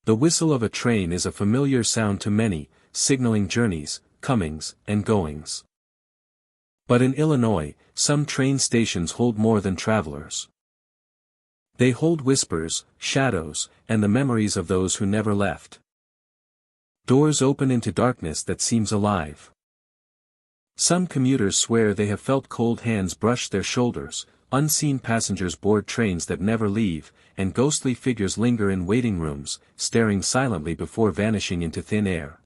The whistle of a train is a familiar sound to many, signaling journeys, comings, and goings. But in Illinois, some train stations hold more than travelers. They hold whispers, shadows, and the memories of those who never left. Doors open into darkness that seems alive. Some commuters swear they have felt cold hands brush their shoulders, unseen passengers board trains that never leave, and ghostly figures linger in waiting rooms, staring silently before vanishing into thin air.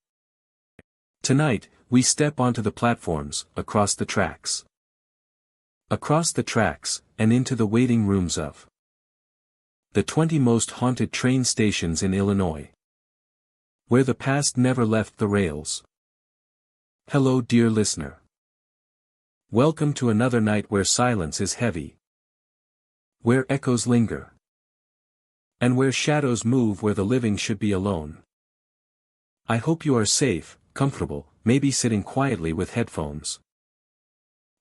Tonight, we step onto the platforms, across the tracks. Across the tracks, and into the waiting rooms of the 20 most haunted train stations in Illinois, where the past never left the rails. Hello dear listener. Welcome to another night where silence is heavy, where echoes linger, and where shadows move where the living should be alone. I hope you are safe, comfortable, maybe sitting quietly with headphones.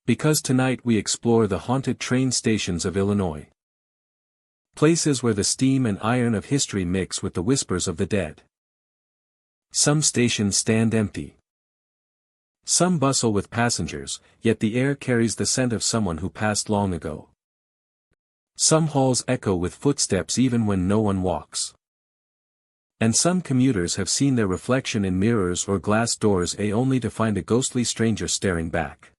Because tonight we explore the haunted train stations of Illinois. Places where the steam and iron of history mix with the whispers of the dead. Some stations stand empty. Some bustle with passengers, yet the air carries the scent of someone who passed long ago. Some halls echo with footsteps even when no one walks. And some commuters have seen their reflection in mirrors or glass doors only to find a ghostly stranger staring back.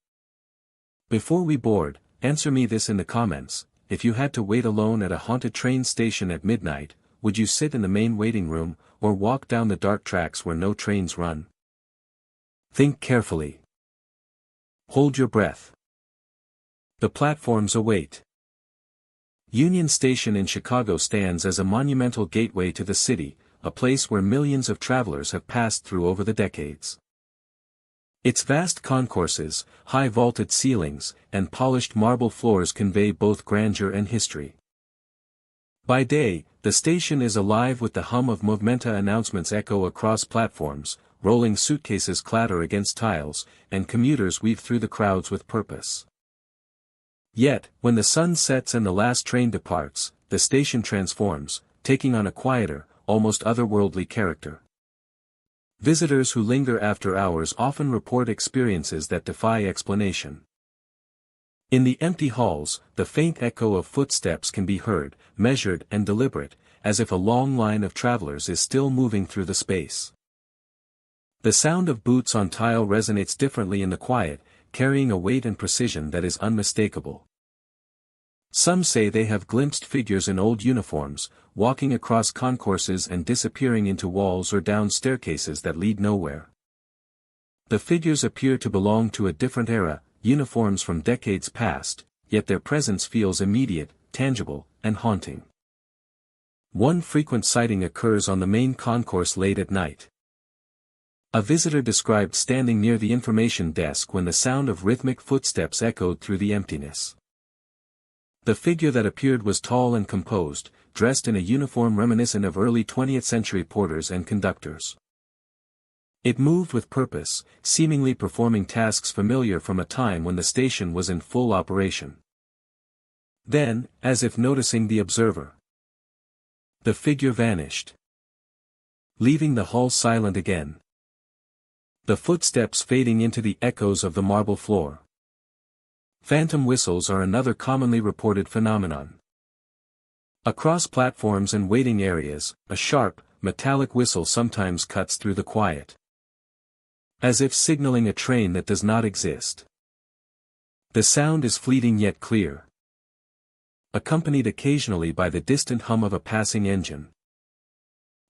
Before we board, answer me this in the comments: if you had to wait alone at a haunted train station at midnight, would you sit in the main waiting room, or walk down the dark tracks where no trains run? Think carefully. Hold your breath. The platforms await. Union Station in Chicago stands as a monumental gateway to the city, a place where millions of travelers have passed through over the decades. Its vast concourses, high vaulted ceilings, and polished marble floors convey both grandeur and history. By day, the station is alive with the hum of movementa, announcements echo across platforms, rolling suitcases clatter against tiles, and commuters weave through the crowds with purpose. Yet, when the sun sets and the last train departs, the station transforms, taking on a quieter, almost otherworldly character. Visitors who linger after hours often report experiences that defy explanation. In the empty halls, the faint echo of footsteps can be heard, measured and deliberate, as if a long line of travelers is still moving through the space. The sound of boots on tile resonates differently in the quiet, carrying a weight and precision that is unmistakable. Some say they have glimpsed figures in old uniforms, walking across concourses and disappearing into walls or down staircases that lead nowhere. The figures appear to belong to a different era, uniforms from decades past, yet their presence feels immediate, tangible, and haunting. One frequent sighting occurs on the main concourse late at night. A visitor described standing near the information desk when the sound of rhythmic footsteps echoed through the emptiness. The figure that appeared was tall and composed, dressed in a uniform reminiscent of early 20th century porters and conductors. It moved with purpose, seemingly performing tasks familiar from a time when the station was in full operation. Then, as if noticing the observer, the figure vanished, leaving the hall silent again. The footsteps fading into the echoes of the marble floor. Phantom whistles are another commonly reported phenomenon. Across platforms and waiting areas, a sharp, metallic whistle sometimes cuts through the quiet, as if signaling a train that does not exist. The sound is fleeting yet clear, accompanied occasionally by the distant hum of a passing engine,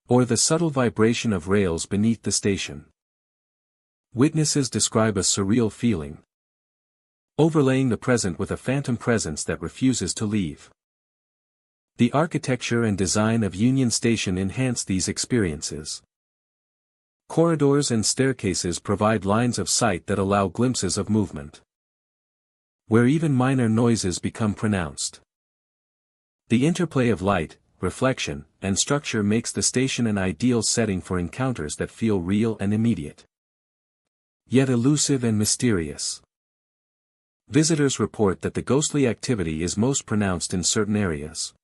or the subtle vibration of rails beneath the station. Witnesses describe a surreal feeling, overlaying the present with a phantom presence that refuses to leave. The architecture and design of Union Station enhance these experiences. Corridors and staircases provide lines of sight that allow glimpses of movement, where even minor noises become pronounced. The interplay of light, reflection, and structure makes the station an ideal setting for encounters that feel real and immediate, yet elusive and mysterious. Visitors report that the ghostly activity is most pronounced in certain areas.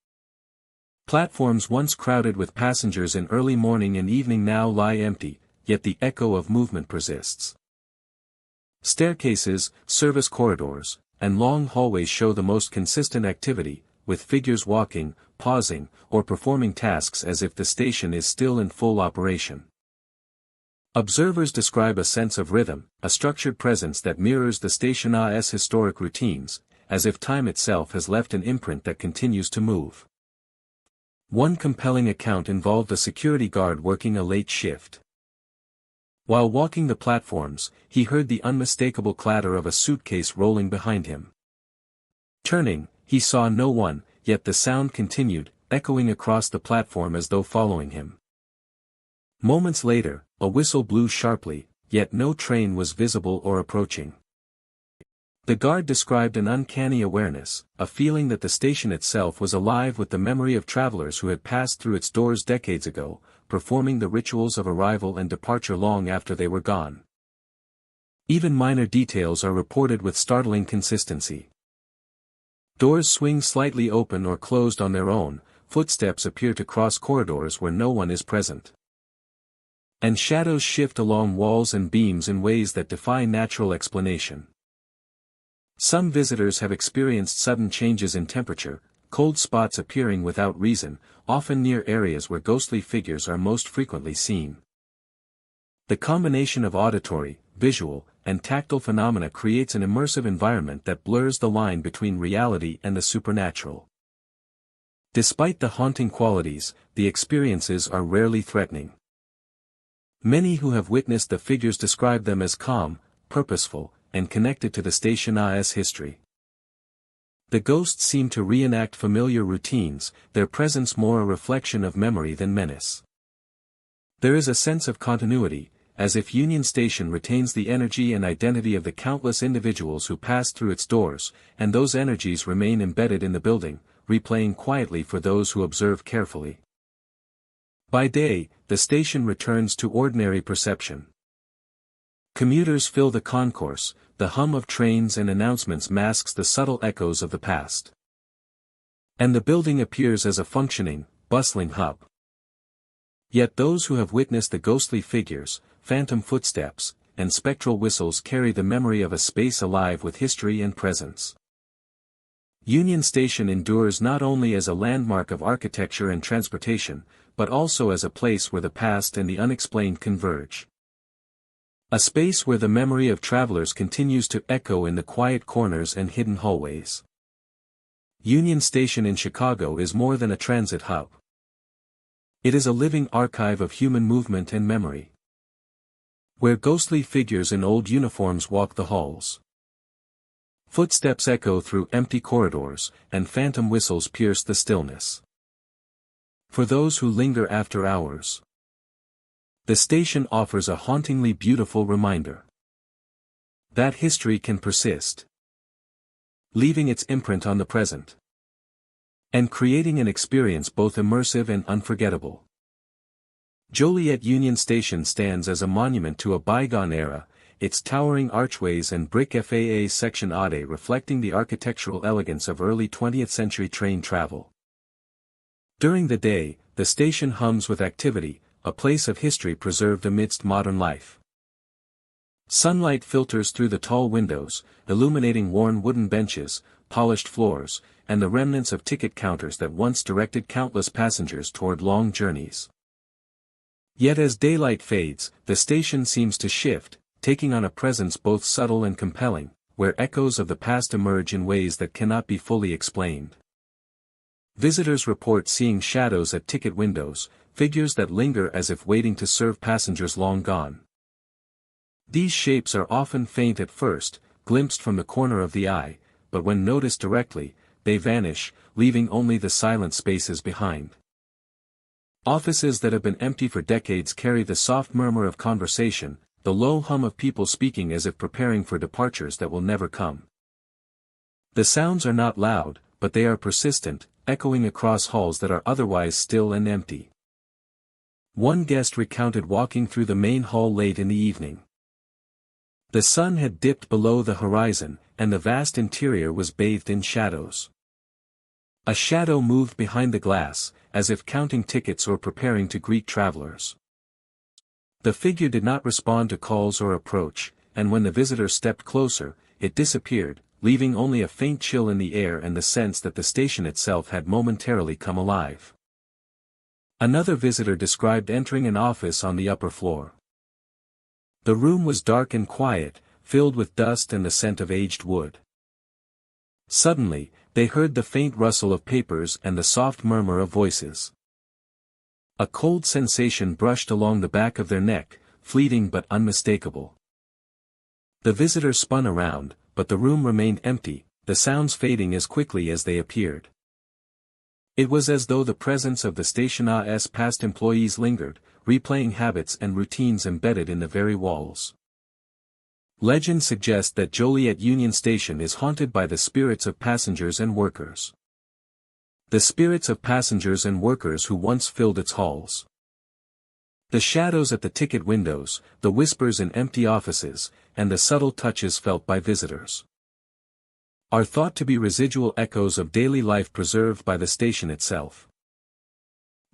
Platforms once crowded with passengers in early morning and evening now lie empty, yet the echo of movement persists. Staircases, service corridors, and long hallways show the most consistent activity, with figures walking, pausing, or performing tasks as if the station is still in full operation. Observers describe a sense of rhythm, a structured presence that mirrors the station's historic routines, as if time itself has left an imprint that continues to move. One compelling account involved a security guard working a late shift. While walking the platforms, he heard the unmistakable clatter of a suitcase rolling behind him. Turning, he saw no one, yet the sound continued, echoing across the platform as though following him. Moments later, a whistle blew sharply, yet no train was visible or approaching. The guard described an uncanny awareness, a feeling that the station itself was alive with the memory of travelers who had passed through its doors decades ago, performing the rituals of arrival and departure long after they were gone. Even minor details are reported with startling consistency. Doors swing slightly open or closed on their own, footsteps appear to cross corridors where no one is present. And shadows shift along walls and beams in ways that defy natural explanation. Some visitors have experienced sudden changes in temperature, cold spots appearing without reason, often near areas where ghostly figures are most frequently seen. The combination of auditory, visual, and tactile phenomena creates an immersive environment that blurs the line between reality and the supernatural. Despite the haunting qualities, the experiences are rarely threatening. Many who have witnessed the figures describe them as calm, purposeful, and connected to the station's history. The ghosts seem to reenact familiar routines, their presence more a reflection of memory than menace. There is a sense of continuity, as if Union Station retains the energy and identity of the countless individuals who passed through its doors, and those energies remain embedded in the building, replaying quietly for those who observe carefully. By day, the station returns to ordinary perception. Commuters fill the concourse, the hum of trains and announcements masks the subtle echoes of the past. And the building appears as a functioning, bustling hub. Yet those who have witnessed the ghostly figures, phantom footsteps, and spectral whistles carry the memory of a space alive with history and presence. Union Station endures not only as a landmark of architecture and transportation, but also as a place where the past and the unexplained converge. A space where the memory of travelers continues to echo in the quiet corners and hidden hallways. Union Station in Chicago is more than a transit hub. It is a living archive of human movement and memory, where ghostly figures in old uniforms walk the halls. Footsteps echo through empty corridors, and phantom whistles pierce the stillness. For those who linger after hours, the station offers a hauntingly beautiful reminder that history can persist, leaving its imprint on the present, and creating an experience both immersive and unforgettable. Joliet Union Station stands as a monument to a bygone era, its towering archways and brick FAA section ade reflecting the architectural elegance of early 20th century train travel. During the day, the station hums with activity, a place of history preserved amidst modern life. Sunlight filters through the tall windows, illuminating worn wooden benches, polished floors, and the remnants of ticket counters that once directed countless passengers toward long journeys. Yet as daylight fades, the station seems to shift, taking on a presence both subtle and compelling, where echoes of the past emerge in ways that cannot be fully explained. Visitors report seeing shadows at ticket windows, figures that linger as if waiting to serve passengers long gone. These shapes are often faint at first, glimpsed from the corner of the eye, but when noticed directly, they vanish, leaving only the silent spaces behind. Offices that have been empty for decades carry the soft murmur of conversation, the low hum of people speaking as if preparing for departures that will never come. The sounds are not loud, but they are persistent, echoing across halls that are otherwise still and empty. One guest recounted walking through the main hall late in the evening. The sun had dipped below the horizon, and the vast interior was bathed in shadows. A shadow moved behind the glass, as if counting tickets or preparing to greet travelers. The figure did not respond to calls or approach, and when the visitor stepped closer, it disappeared, leaving only a faint chill in the air and the sense that the station itself had momentarily come alive. Another visitor described entering an office on the upper floor. The room was dark and quiet, filled with dust and the scent of aged wood. Suddenly, they heard the faint rustle of papers and the soft murmur of voices. A cold sensation brushed along the back of their neck, fleeting but unmistakable. The visitors spun around, but the room remained empty, the sounds fading as quickly as they appeared. It was as though the presence of the station's past employees lingered, replaying habits and routines embedded in the very walls. Legend suggests that Joliet Union Station is haunted by the spirits of passengers and workers. The spirits of passengers and workers who once filled its halls. The shadows at the ticket windows, the whispers in empty offices, and the subtle touches felt by visitors are thought to be residual echoes of daily life preserved by the station itself.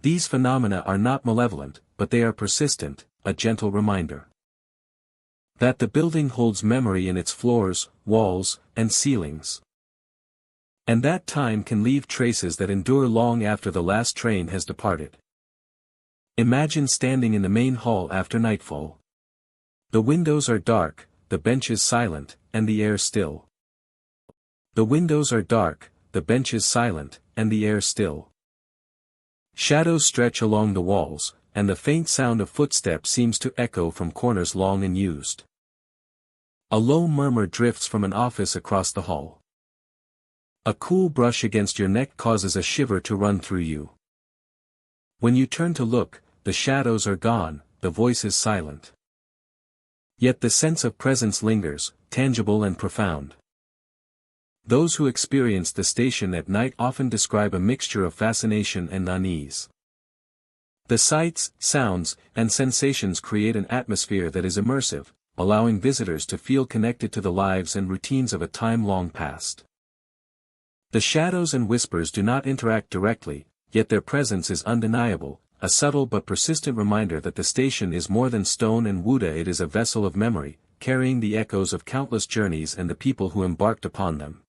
These phenomena are not malevolent, but they are persistent, a gentle reminder that the building holds memory in its floors, walls, and ceilings. And that time can leave traces that endure long after the last train has departed. Imagine standing in the main hall after nightfall. The windows are dark, the benches silent, and the air still. The windows are dark, the benches silent, and the air still. Shadows stretch along the walls, and the faint sound of footsteps seems to echo from corners long unused. A low murmur drifts from an office across the hall. A cool brush against your neck causes a shiver to run through you. When you turn to look, the shadows are gone, the voice is silent. Yet the sense of presence lingers, tangible and profound. Those who experience the station at night often describe a mixture of fascination and unease. The sights, sounds, and sensations create an atmosphere that is immersive, allowing visitors to feel connected to the lives and routines of a time long past. The shadows and whispers do not interact directly, yet their presence is undeniable, a subtle but persistent reminder that the station is more than stone and wood. It is a vessel of memory, carrying the echoes of countless journeys and the people who embarked upon them.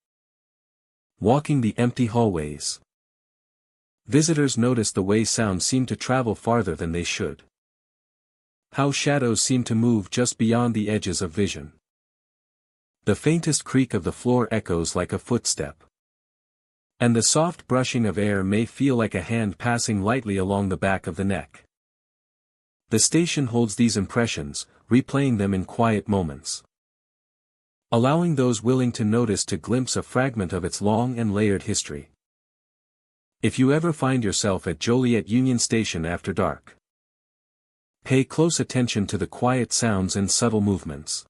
Walking the empty hallways. Visitors notice the way sounds seem to travel farther than they should. How shadows seem to move just beyond the edges of vision. The faintest creak of the floor echoes like a footstep. And the soft brushing of air may feel like a hand passing lightly along the back of the neck. The station holds these impressions, replaying them in quiet moments, allowing those willing to notice to glimpse a fragment of its long and layered history. If you ever find yourself at Joliet Union Station after dark, pay close attention to the quiet sounds and subtle movements.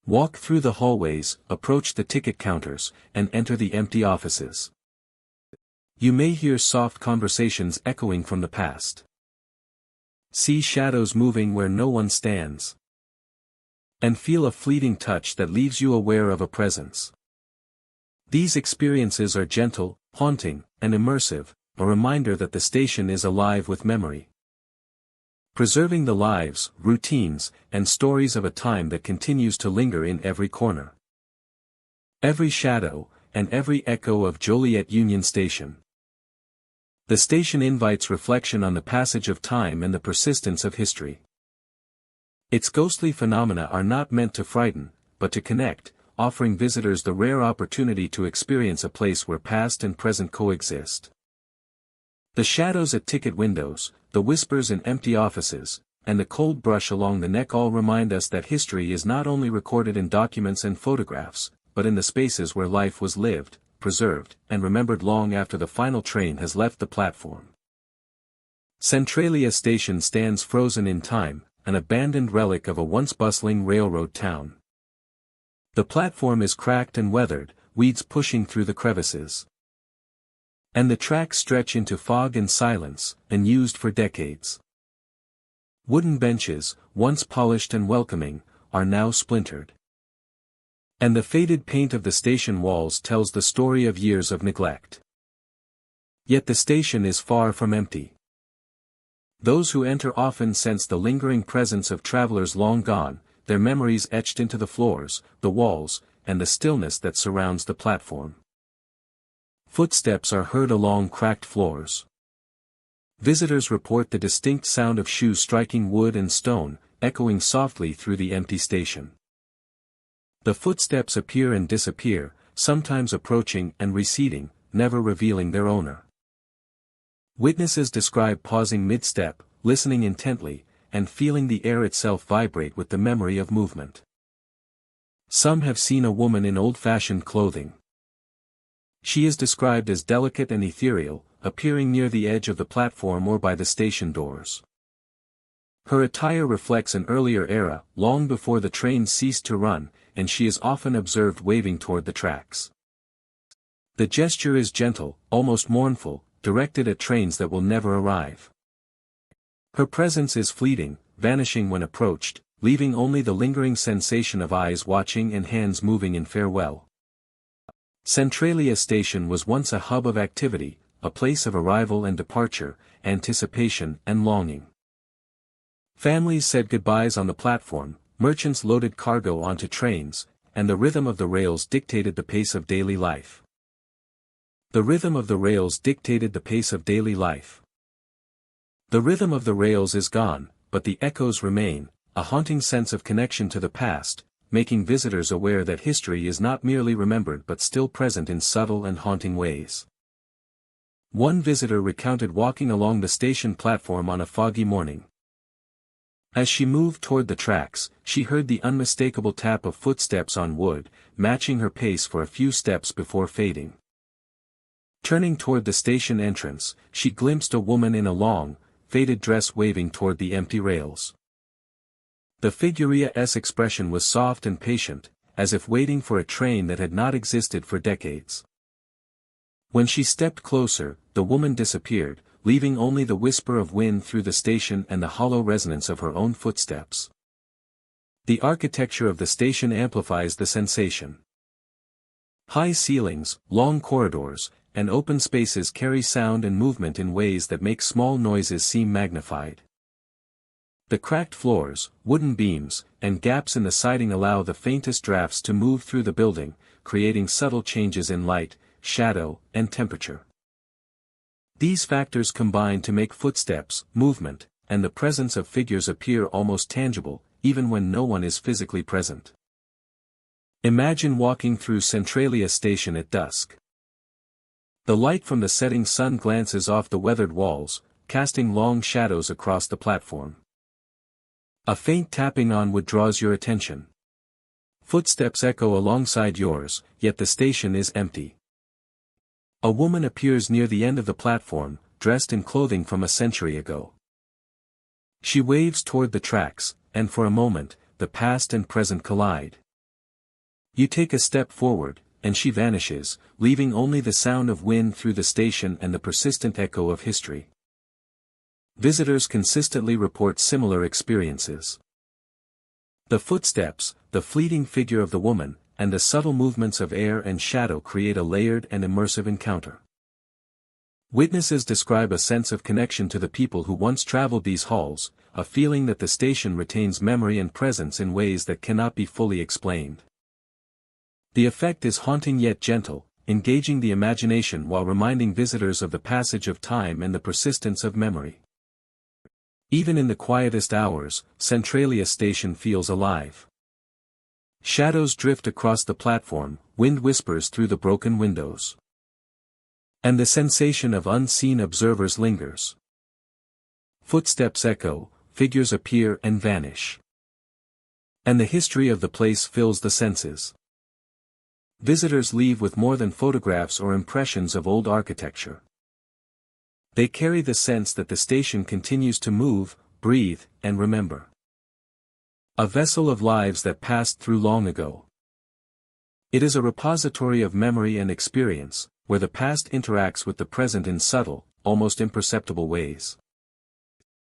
Walk through the hallways, approach the ticket counters, and enter the empty offices. You may hear soft conversations echoing from the past. See shadows moving where no one stands. And feel a fleeting touch that leaves you aware of a presence. These experiences are gentle, haunting, and immersive, a reminder that the station is alive with memory, preserving the lives, routines, and stories of a time that continues to linger in every corner, every shadow, and every echo of Joliet Union Station. The station invites reflection on the passage of time and the persistence of history. Its ghostly phenomena are not meant to frighten, but to connect, offering visitors the rare opportunity to experience a place where past and present coexist. The shadows at ticket windows, the whispers in empty offices, and the cold brush along the neck all remind us that history is not only recorded in documents and photographs, but in the spaces where life was lived, preserved, and remembered long after the final train has left the platform. Centralia Station stands frozen in time, an abandoned relic of a once bustling railroad town. The platform is cracked and weathered, weeds pushing through the crevices. And the tracks stretch into fog and silence, unused for decades. Wooden benches, once polished and welcoming, are now splintered. And the faded paint of the station walls tells the story of years of neglect. Yet the station is far from empty. Those who enter often sense the lingering presence of travelers long gone, their memories etched into the floors, the walls, and the stillness that surrounds the platform. Footsteps are heard along cracked floors. Visitors report the distinct sound of shoes striking wood and stone, echoing softly through the empty station. The footsteps appear and disappear, sometimes approaching and receding, never revealing their owner. Witnesses describe pausing mid-step, listening intently, and feeling the air itself vibrate with the memory of movement. Some have seen a woman in old-fashioned clothing. She is described as delicate and ethereal, appearing near the edge of the platform or by the station doors. Her attire reflects an earlier era, long before the trains ceased to run, and she is often observed waving toward the tracks. The gesture is gentle, almost mournful, directed at trains that will never arrive. Her presence is fleeting, vanishing when approached, leaving only the lingering sensation of eyes watching and hands moving in farewell. Centralia Station was once a hub of activity, a place of arrival and departure, anticipation and longing. Families said goodbyes on the platform, merchants loaded cargo onto trains, and the rhythm of the rails dictated the pace of daily life. The rhythm of the rails dictated the pace of daily life. The rhythm of the rails is gone, but the echoes remain, a haunting sense of connection to the past, making visitors aware that history is not merely remembered but still present in subtle and haunting ways. One visitor recounted walking along the station platform on a foggy morning. As she moved toward the tracks, she heard the unmistakable tap of footsteps on wood, matching her pace for a few steps before fading. Turning toward the station entrance, she glimpsed a woman in a long, faded dress waving toward the empty rails. The figure's expression was soft and patient, as if waiting for a train that had not existed for decades. When she stepped closer, the woman disappeared, leaving only the whisper of wind through the station and the hollow resonance of her own footsteps. The architecture of the station amplifies the sensation. High ceilings, long corridors, and open spaces carry sound and movement in ways that make small noises seem magnified. The cracked floors, wooden beams, and gaps in the siding allow the faintest drafts to move through the building, creating subtle changes in light, shadow, and temperature. These factors combine to make footsteps, movement, and the presence of figures appear almost tangible, even when no one is physically present. Imagine walking through Centralia Station at dusk. The light from the setting sun glances off the weathered walls, casting long shadows across the platform. A faint tapping on wood draws your attention. Footsteps echo alongside yours, yet the station is empty. A woman appears near the end of the platform, dressed in clothing from a century ago. She waves toward the tracks, and for a moment, the past and present collide. You take a step forward, and she vanishes, leaving only the sound of wind through the station and the persistent echo of history. Visitors consistently report similar experiences. The footsteps, the fleeting figure of the woman, and the subtle movements of air and shadow create a layered and immersive encounter. Witnesses describe a sense of connection to the people who once traveled these halls, a feeling that the station retains memory and presence in ways that cannot be fully explained. The effect is haunting yet gentle, engaging the imagination while reminding visitors of the passage of time and the persistence of memory. Even in the quietest hours, Centralia Station feels alive. Shadows drift across the platform, wind whispers through the broken windows. And the sensation of unseen observers lingers. Footsteps echo, figures appear and vanish. And the history of the place fills the senses. Visitors leave with more than photographs or impressions of old architecture. They carry the sense that the station continues to move, breathe, and remember. A vessel of lives that passed through long ago. It is a repository of memory and experience, where the past interacts with the present in subtle, almost imperceptible ways.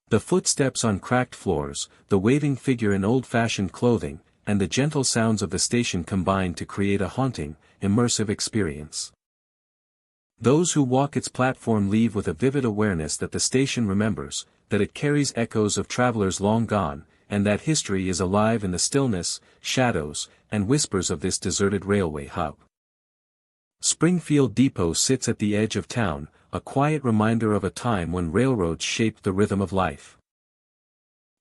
The footsteps on cracked floors, the waving figure in old-fashioned clothing, and the gentle sounds of the station combine to create a haunting, immersive experience. Those who walk its platform leave with a vivid awareness that the station remembers, that it carries echoes of travelers long gone, and that history is alive in the stillness, shadows, and whispers of this deserted railway hub. Springfield Depot sits at the edge of town, a quiet reminder of a time when railroads shaped the rhythm of life.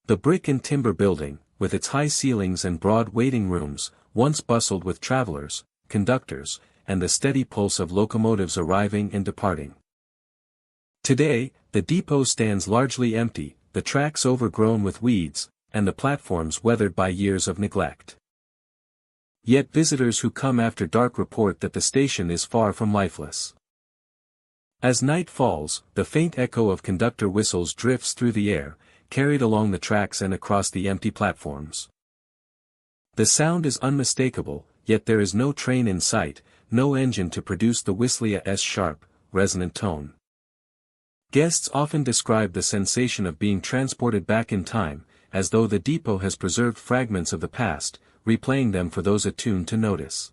The brick and timber building, with its high ceilings and broad waiting rooms, once bustled with travelers, conductors, and the steady pulse of locomotives arriving and departing. Today, the depot stands largely empty, the tracks overgrown with weeds, and the platforms weathered by years of neglect. Yet visitors who come after dark report that the station is far from lifeless. As night falls, the faint echo of conductor whistles drifts through the air, carried along the tracks and across the empty platforms. The sound is unmistakable, yet there is no train in sight, no engine to produce the whistle's sharp, resonant tone. Guests often describe the sensation of being transported back in time, as though the depot has preserved fragments of the past, replaying them for those attuned to notice.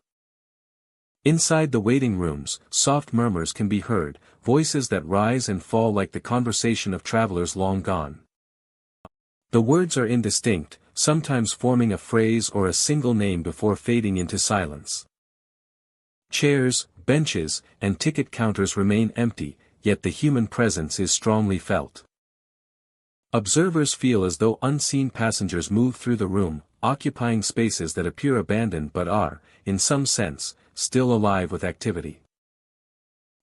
Inside the waiting rooms, soft murmurs can be heard, voices that rise and fall like the conversation of travelers long gone. The words are indistinct, sometimes forming a phrase or a single name before fading into silence. Chairs, benches, and ticket counters remain empty, yet the human presence is strongly felt. Observers feel as though unseen passengers move through the room, occupying spaces that appear abandoned but are, in some sense, still alive with activity.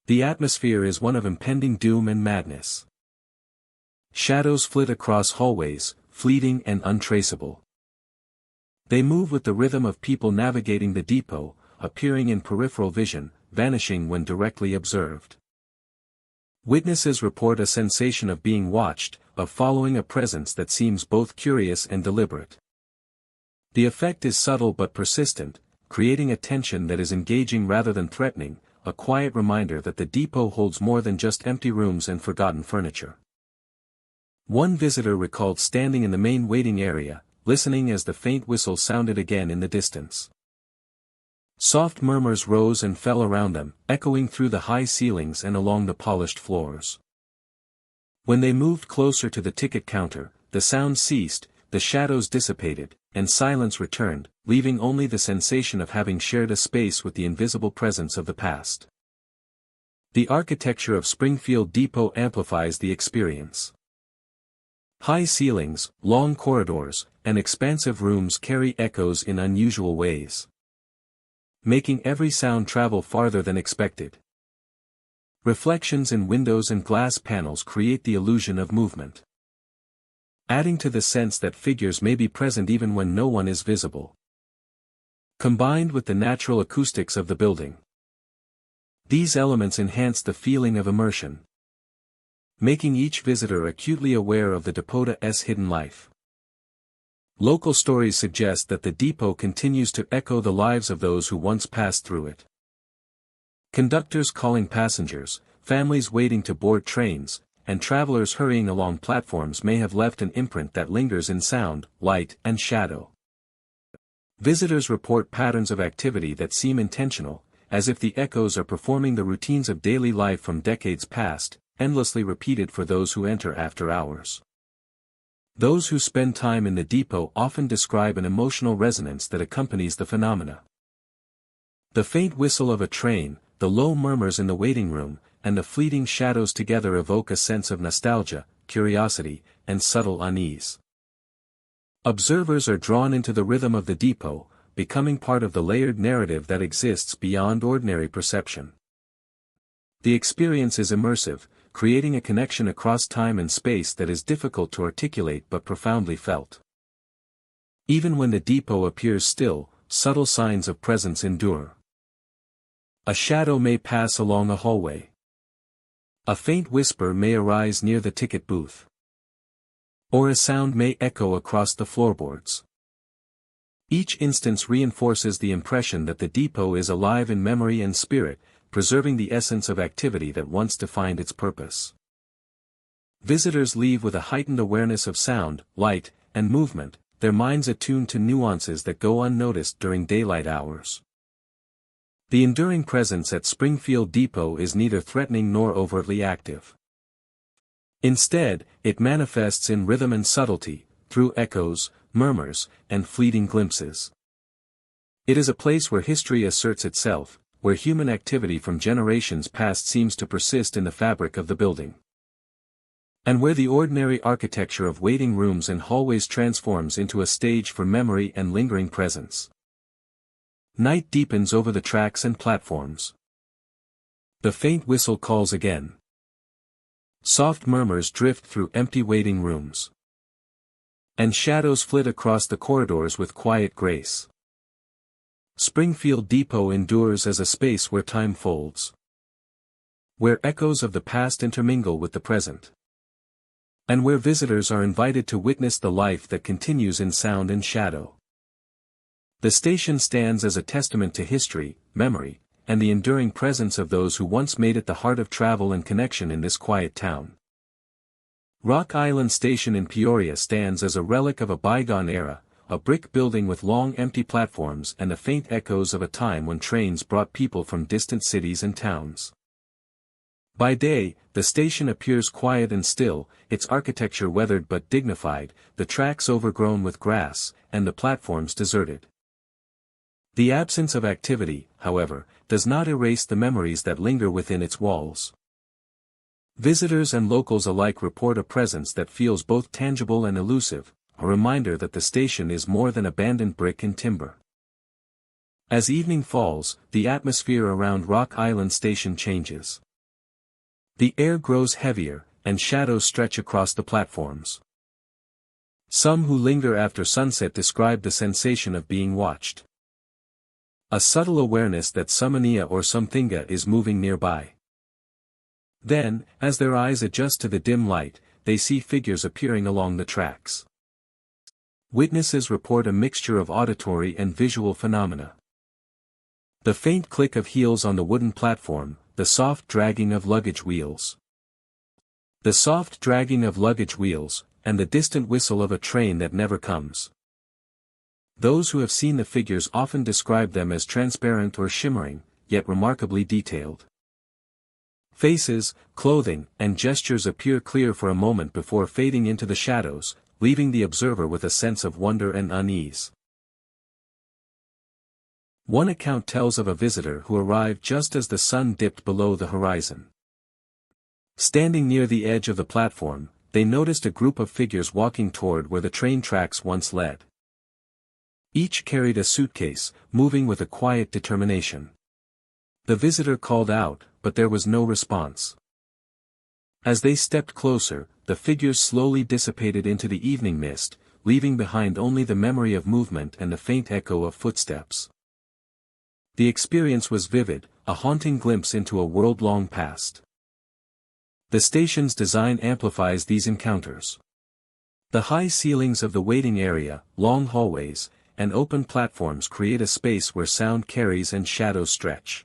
The atmosphere is one of impending doom and madness. Shadows flit across hallways, fleeting and untraceable. They move with the rhythm of people navigating the depot, appearing in peripheral vision, vanishing when directly observed. Witnesses report a sensation of being watched, of following a presence that seems both curious and deliberate. The effect is subtle but persistent, creating a tension that is engaging rather than threatening, a quiet reminder that the depot holds more than just empty rooms and forgotten furniture. One visitor recalled standing in the main waiting area, listening as the faint whistle sounded again in the distance. Soft murmurs rose and fell around them, echoing through the high ceilings and along the polished floors. When they moved closer to the ticket counter, the sound ceased, the shadows dissipated, and silence returned, leaving only the sensation of having shared a space with the invisible presence of the past. The architecture of Springfield Depot amplifies the experience. High ceilings, long corridors, and expansive rooms carry echoes in unusual ways, making every sound travel farther than expected. Reflections in windows and glass panels create the illusion of movement, adding to the sense that figures may be present even when no one is visible. Combined with the natural acoustics of the building, these elements enhance the feeling of immersion, making each visitor acutely aware of the depot's hidden life. Local stories suggest that the depot continues to echo the lives of those who once passed through it. Conductors calling passengers, families waiting to board trains, and travelers hurrying along platforms may have left an imprint that lingers in sound, light, and shadow. Visitors report patterns of activity that seem intentional, as if the echoes are performing the routines of daily life from decades past, endlessly repeated for those who enter after hours. Those who spend time in the depot often describe an emotional resonance that accompanies the phenomena. The faint whistle of a train, the low murmurs in the waiting room, and the fleeting shadows together evoke a sense of nostalgia, curiosity, and subtle unease. Observers are drawn into the rhythm of the depot, becoming part of the layered narrative that exists beyond ordinary perception. The experience is immersive, creating a connection across time and space that is difficult to articulate but profoundly felt. Even when the depot appears still, subtle signs of presence endure. A shadow may pass along a hallway. A faint whisper may arise near the ticket booth. Or a sound may echo across the floorboards. Each instance reinforces the impression that the depot is alive in memory and spirit, preserving the essence of activity that once defined its purpose. Visitors leave with a heightened awareness of sound, light, and movement, their minds attuned to nuances that go unnoticed during daylight hours. The enduring presence at Springfield Depot is neither threatening nor overtly active. Instead, it manifests in rhythm and subtlety, through echoes, murmurs, and fleeting glimpses. It is a place where history asserts itself, where human activity from generations past seems to persist in the fabric of the building. And where the ordinary architecture of waiting rooms and hallways transforms into a stage for memory and lingering presence. Night deepens over the tracks and platforms. The faint whistle calls again. Soft murmurs drift through empty waiting rooms. And shadows flit across the corridors with quiet grace. Springfield Depot endures as a space where time folds. Where echoes of the past intermingle with the present. And where visitors are invited to witness the life that continues in sound and shadow. The station stands as a testament to history, memory, and the enduring presence of those who once made it the heart of travel and connection in this quiet town. Rock Island Station in Peoria stands as a relic of a bygone era, a brick building with long empty platforms and the faint echoes of a time when trains brought people from distant cities and towns. By day, the station appears quiet and still, its architecture weathered but dignified, the tracks overgrown with grass, and the platforms deserted. The absence of activity, however, does not erase the memories that linger within its walls. Visitors and locals alike report a presence that feels both tangible and elusive, a reminder that the station is more than abandoned brick and timber. As evening falls, the atmosphere around Rock Island Station changes. The air grows heavier, and shadows stretch across the platforms. Some who linger after sunset describe the sensation of being watched. A subtle awareness that something or something is moving nearby. Then, as their eyes adjust to the dim light, they see figures appearing along the tracks. Witnesses report a mixture of auditory and visual phenomena. The faint click of heels on the wooden platform, the soft dragging of luggage wheels. The soft dragging of luggage wheels, and the distant whistle of a train that never comes. Those who have seen the figures often describe them as transparent or shimmering, yet remarkably detailed. Faces, clothing, and gestures appear clear for a moment before fading into the shadows, leaving the observer with a sense of wonder and unease. One account tells of a visitor who arrived just as the sun dipped below the horizon. Standing near the edge of the platform, they noticed a group of figures walking toward where the train tracks once led. Each carried a suitcase, moving with a quiet determination. The visitor called out, but there was no response. As they stepped closer, the figures slowly dissipated into the evening mist, leaving behind only the memory of movement and the faint echo of footsteps. The experience was vivid, a haunting glimpse into a world long past. The station's design amplifies these encounters. The high ceilings of the waiting area, long hallways, and open platforms create a space where sound carries and shadows stretch.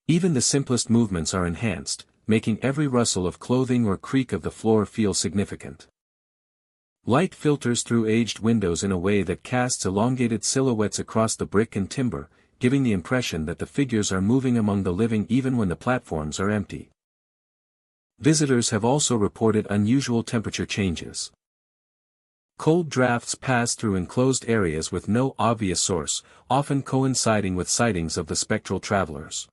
Even the simplest movements are enhanced, making every rustle of clothing or creak of the floor feel significant. Light filters through aged windows in a way that casts elongated silhouettes across the brick and timber, giving the impression that the figures are moving among the living even when the platforms are empty. Visitors have also reported unusual temperature changes. Cold drafts pass through enclosed areas with no obvious source, often coinciding with sightings of the spectral travelers.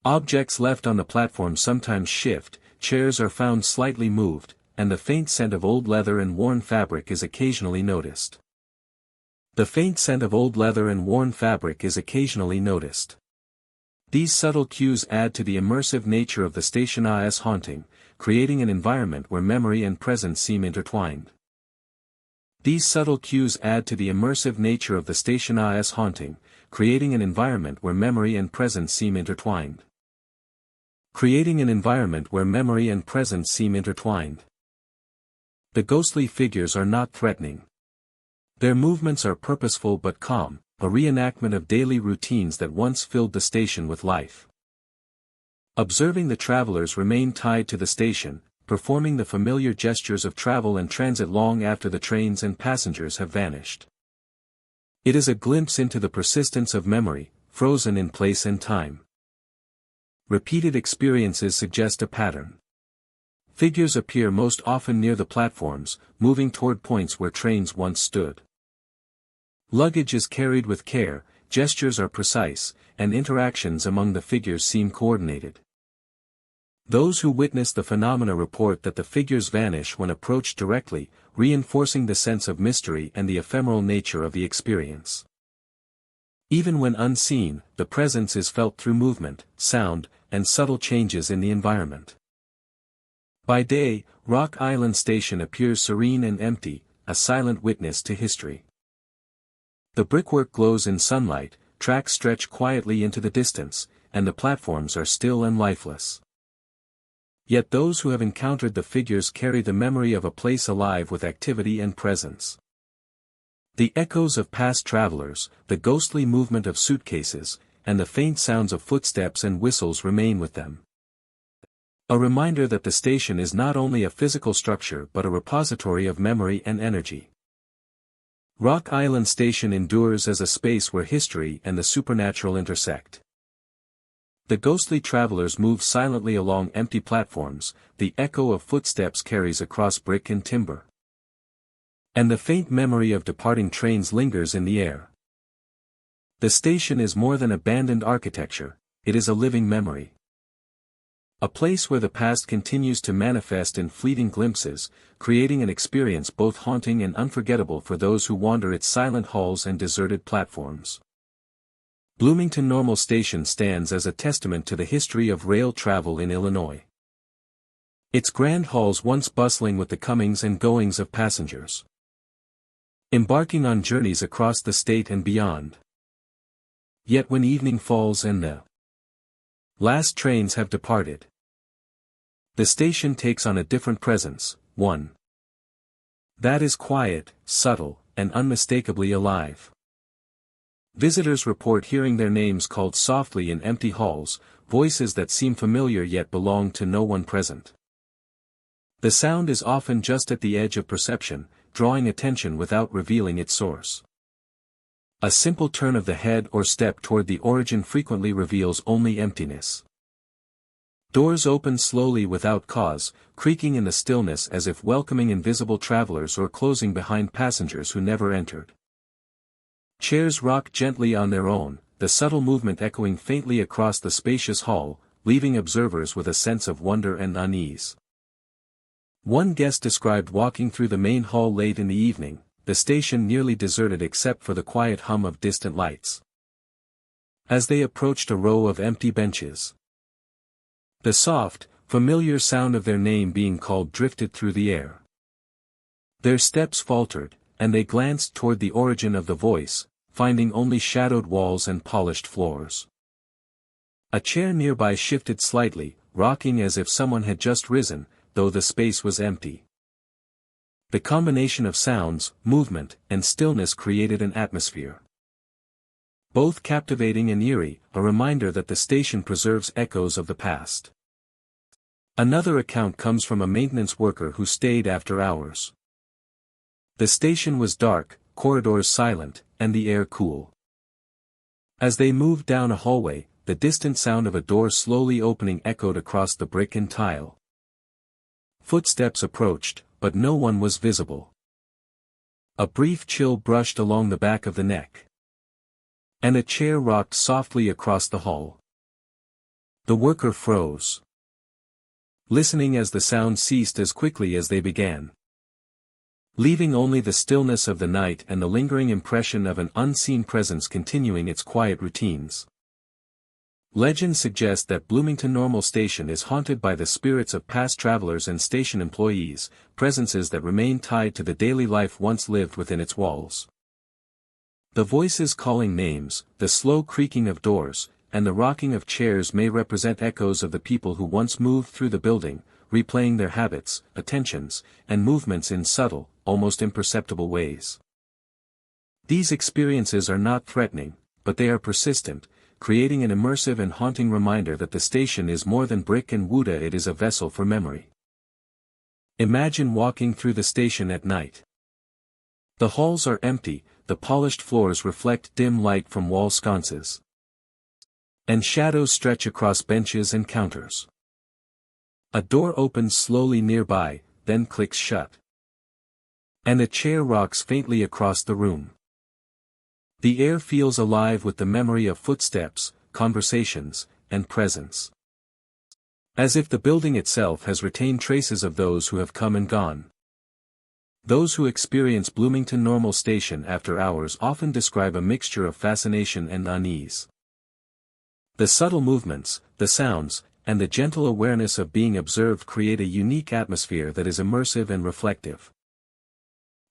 Objects left on the platform sometimes shift, chairs are found slightly moved, and the faint scent of old leather and worn fabric is occasionally noticed. These subtle cues add to the immersive nature of the station's haunting, creating an environment where memory and presence seem intertwined. These subtle cues add to the immersive nature of the station's haunting, creating an environment where memory and presence seem intertwined. The ghostly figures are not threatening. Their movements are purposeful but calm, a reenactment of daily routines that once filled the station with life. Observing the travelers remain tied to the station, performing the familiar gestures of travel and transit long after the trains and passengers have vanished. It is a glimpse into the persistence of memory, frozen in place and time. Repeated experiences suggest a pattern. Figures appear most often near the platforms, moving toward points where trains once stood. Luggage is carried with care, gestures are precise, and interactions among the figures seem coordinated. Those who witness the phenomena report that the figures vanish when approached directly, reinforcing the sense of mystery and the ephemeral nature of the experience. Even when unseen, the presence is felt through movement, sound, and subtle changes in the environment. By day, Rock Island Station appears serene and empty, a silent witness to history. The brickwork glows in sunlight, tracks stretch quietly into the distance, and the platforms are still and lifeless. Yet those who have encountered the figures carry the memory of a place alive with activity and presence. The echoes of past travelers, the ghostly movement of suitcases, and the faint sounds of footsteps and whistles remain with them. A reminder that the station is not only a physical structure but a repository of memory and energy. Rock Island Station endures as a space where history and the supernatural intersect. The ghostly travelers move silently along empty platforms, the echo of footsteps carries across brick and timber. And the faint memory of departing trains lingers in the air. The station is more than abandoned architecture, it is a living memory. A place where the past continues to manifest in fleeting glimpses, creating an experience both haunting and unforgettable for those who wander its silent halls and deserted platforms. Bloomington Normal Station stands as a testament to the history of rail travel in Illinois. Its grand halls once bustling with the comings and goings of passengers, embarking on journeys across the state and beyond. Yet when evening falls and the last trains have departed, the station takes on a different presence, one that is quiet, subtle, and unmistakably alive. Visitors report hearing their names called softly in empty halls, voices that seem familiar yet belong to no one present. The sound is often just at the edge of perception, drawing attention without revealing its source. A simple turn of the head or step toward the origin frequently reveals only emptiness. Doors open slowly without cause, creaking in the stillness as if welcoming invisible travelers or closing behind passengers who never entered. Chairs rock gently on their own, the subtle movement echoing faintly across the spacious hall, leaving observers with a sense of wonder and unease. One guest described walking through the main hall late in the evening, the station nearly deserted except for the quiet hum of distant lights. As they approached a row of empty benches, the soft, familiar sound of their name being called drifted through the air. Their steps faltered, and they glanced toward the origin of the voice, finding only shadowed walls and polished floors. A chair nearby shifted slightly, rocking as if someone had just risen, though the space was empty. The combination of sounds, movement, and stillness created an atmosphere both captivating and eerie, a reminder that the station preserves echoes of the past. Another account comes from a maintenance worker who stayed after hours. The station was dark, corridors silent, and the air cool. As they moved down a hallway, the distant sound of a door slowly opening echoed across the brick and tile. Footsteps approached, but no one was visible. A brief chill brushed along the back of the neck, and a chair rocked softly across the hall. The worker froze, listening as the sound ceased as quickly as they began, leaving only the stillness of the night and the lingering impression of an unseen presence continuing its quiet routines. Legends suggest that Bloomington Normal Station is haunted by the spirits of past travelers and station employees, presences that remain tied to the daily life once lived within its walls. The voices calling names, the slow creaking of doors, and the rocking of chairs may represent echoes of the people who once moved through the building, replaying their habits, attentions, and movements in subtle, almost imperceptible ways. These experiences are not threatening, but they are persistent, creating an immersive and haunting reminder that the station is more than brick and mortar, it is a vessel for memory. Imagine walking through the station at night. The halls are empty, the polished floors reflect dim light from wall sconces. And shadows stretch across benches and counters. A door opens slowly nearby, then clicks shut. And a chair rocks faintly across the room. The air feels alive with the memory of footsteps, conversations, and presence. As if the building itself has retained traces of those who have come and gone. Those who experience Bloomington Normal Station after hours often describe a mixture of fascination and unease. The subtle movements, the sounds, and the gentle awareness of being observed create a unique atmosphere that is immersive and reflective.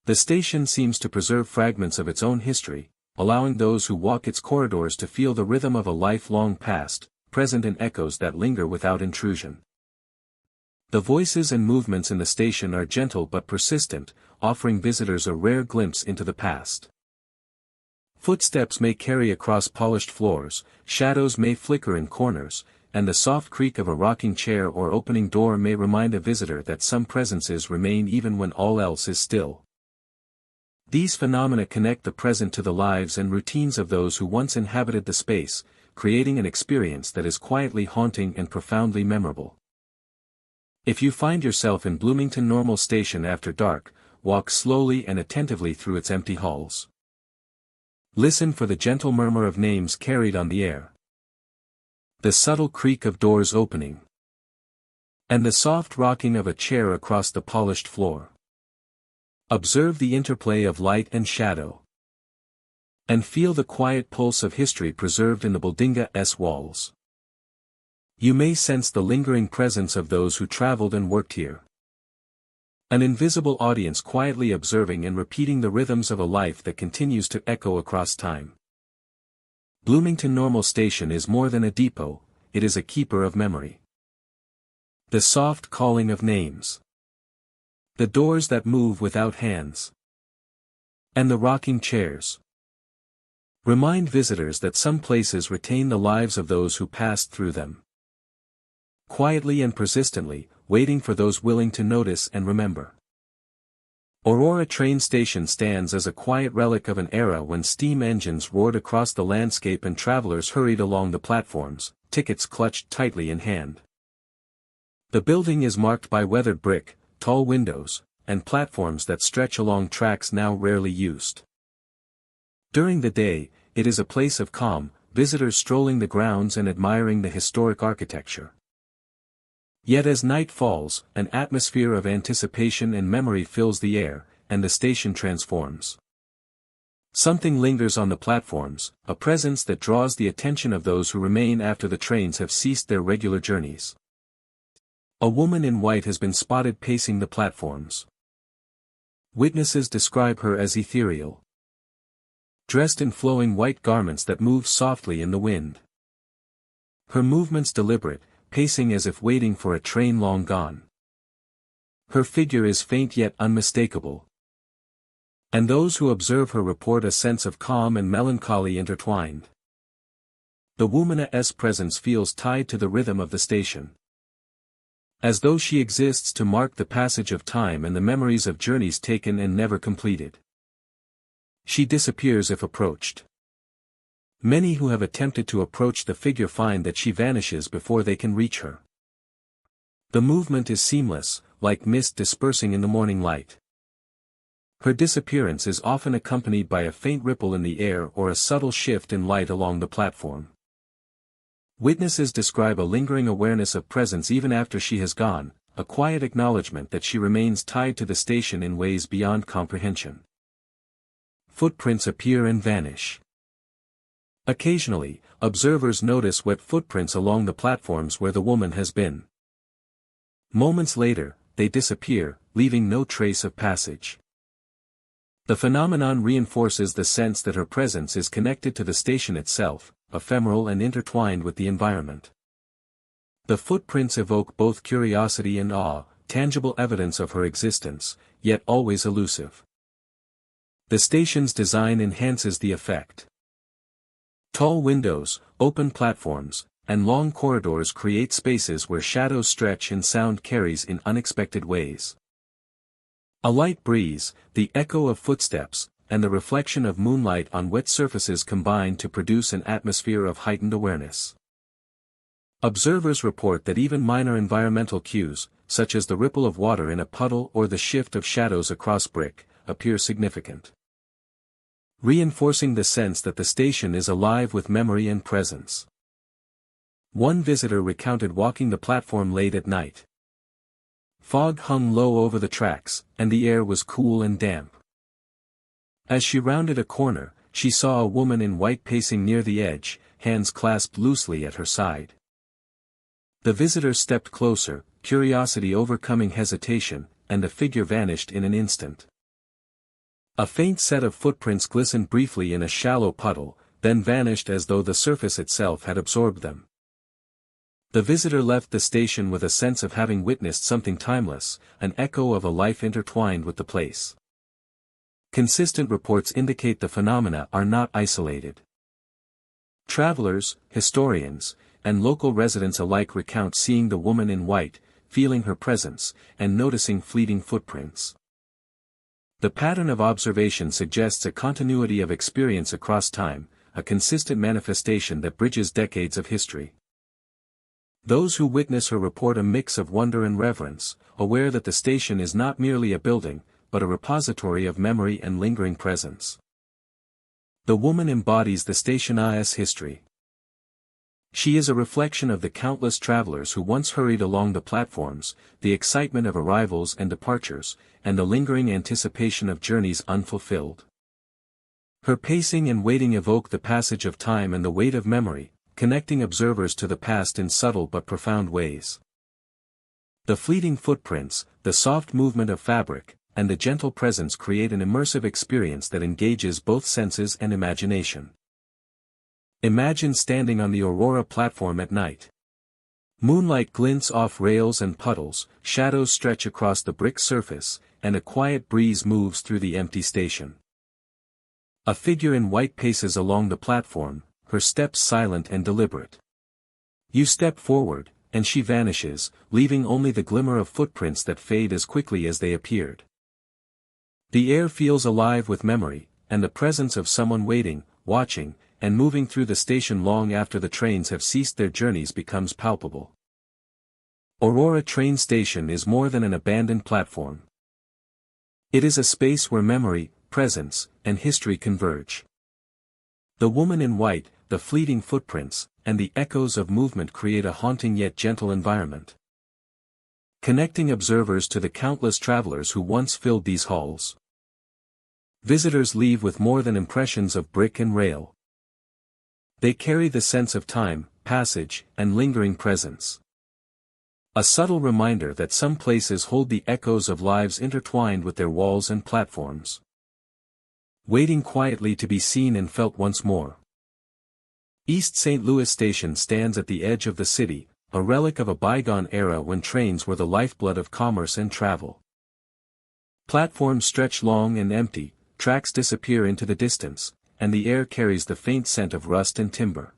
The station seems to preserve fragments of its own history, allowing those who walk its corridors to feel the rhythm of a lifelong past, present in echoes that linger without intrusion. The voices and movements in the station are gentle but persistent, offering visitors a rare glimpse into the past. Footsteps may carry across polished floors, shadows may flicker in corners, and the soft creak of a rocking chair or opening door may remind a visitor that some presences remain even when all else is still. These phenomena connect the present to the lives and routines of those who once inhabited the space, creating an experience that is quietly haunting and profoundly memorable. If you find yourself in Bloomington Normal Station after dark, walk slowly and attentively through its empty halls. Listen for the gentle murmur of names carried on the air. The subtle creak of doors opening. And the soft rocking of a chair across the polished floor. Observe the interplay of light and shadow. And feel the quiet pulse of history preserved in the building's walls. You may sense the lingering presence of those who traveled and worked here. An invisible audience quietly observing and repeating the rhythms of a life that continues to echo across time. Bloomington Normal Station is more than a depot, it is a keeper of memory. The soft calling of names. The doors that move without hands. And the rocking chairs. Remind visitors that some places retain the lives of those who passed through them. Quietly and persistently, waiting for those willing to notice and remember. Aurora train station stands as a quiet relic of an era when steam engines roared across the landscape and travelers hurried along the platforms, tickets clutched tightly in hand. The building is marked by weathered brick, tall windows, and platforms that stretch along tracks now rarely used. During the day, it is a place of calm, visitors strolling the grounds and admiring the historic architecture. Yet as night falls, an atmosphere of anticipation and memory fills the air, and the station transforms. Something lingers on the platforms, a presence that draws the attention of those who remain after the trains have ceased their regular journeys. A woman in white has been spotted pacing the platforms. Witnesses describe her as ethereal. Dressed in flowing white garments that move softly in the wind. Her movements deliberate, pacing as if waiting for a train long gone. Her figure is faint yet unmistakable. And those who observe her report a sense of calm and melancholy intertwined. The woman's presence feels tied to the rhythm of the station. As though she exists to mark the passage of time and the memories of journeys taken and never completed. She disappears if approached. Many who have attempted to approach the figure find that she vanishes before they can reach her. The movement is seamless, like mist dispersing in the morning light. Her disappearance is often accompanied by a faint ripple in the air or a subtle shift in light along the platform. Witnesses describe a lingering awareness of presence even after she has gone, a quiet acknowledgement that she remains tied to the station in ways beyond comprehension. Footprints appear and vanish. Occasionally, observers notice wet footprints along the platforms where the woman has been. Moments later, they disappear, leaving no trace of passage. The phenomenon reinforces the sense that her presence is connected to the station itself, ephemeral and intertwined with the environment. The footprints evoke both curiosity and awe, tangible evidence of her existence, yet always elusive. The station's design enhances the effect. Tall windows, open platforms, and long corridors create spaces where shadows stretch and sound carries in unexpected ways. A light breeze, the echo of footsteps, and the reflection of moonlight on wet surfaces combine to produce an atmosphere of heightened awareness. Observers report that even minor environmental cues, such as the ripple of water in a puddle or the shift of shadows across brick, appear significant, reinforcing the sense that the station is alive with memory and presence. One visitor recounted walking the platform late at night. Fog hung low over the tracks, and the air was cool and damp. As she rounded a corner, she saw a woman in white pacing near the edge, hands clasped loosely at her side. The visitor stepped closer, curiosity overcoming hesitation, and the figure vanished in an instant. A faint set of footprints glistened briefly in a shallow puddle, then vanished as though the surface itself had absorbed them. The visitor left the station with a sense of having witnessed something timeless, an echo of a life intertwined with the place. Consistent reports indicate the phenomena are not isolated. Travelers, historians, and local residents alike recount seeing the woman in white, feeling her presence, and noticing fleeting footprints. The pattern of observation suggests a continuity of experience across time, a consistent manifestation that bridges decades of history. Those who witness her report a mix of wonder and reverence, aware that the station is not merely a building, but a repository of memory and lingering presence. The woman embodies the station's history. She is a reflection of the countless travelers who once hurried along the platforms, the excitement of arrivals and departures, and the lingering anticipation of journeys unfulfilled. Her pacing and waiting evoke the passage of time and the weight of memory, connecting observers to the past in subtle but profound ways. The fleeting footprints, the soft movement of fabric, and the gentle presence create an immersive experience that engages both senses and imagination. Imagine standing on the Aurora platform at night. Moonlight glints off rails and puddles, shadows stretch across the brick surface, and a quiet breeze moves through the empty station. A figure in white paces along the platform, her steps silent and deliberate. You step forward, and she vanishes, leaving only the glimmer of footprints that fade as quickly as they appeared. The air feels alive with memory, and the presence of someone waiting, watching, and moving through the station long after the trains have ceased their journeys becomes palpable. Aurora train station is more than an abandoned platform. It is a space where memory, presence, and history converge. The woman in white, the fleeting footprints, and the echoes of movement create a haunting yet gentle environment, connecting observers to the countless travelers who once filled these halls. Visitors leave with more than impressions of brick and rail. They carry the sense of time, passage, and lingering presence. A subtle reminder that some places hold the echoes of lives intertwined with their walls and platforms, waiting quietly to be seen and felt once more. East St. Louis Station stands at the edge of the city, a relic of a bygone era when trains were the lifeblood of commerce and travel. Platforms stretch long and empty, tracks disappear into the distance, and the air carries the faint scent of rust and timber.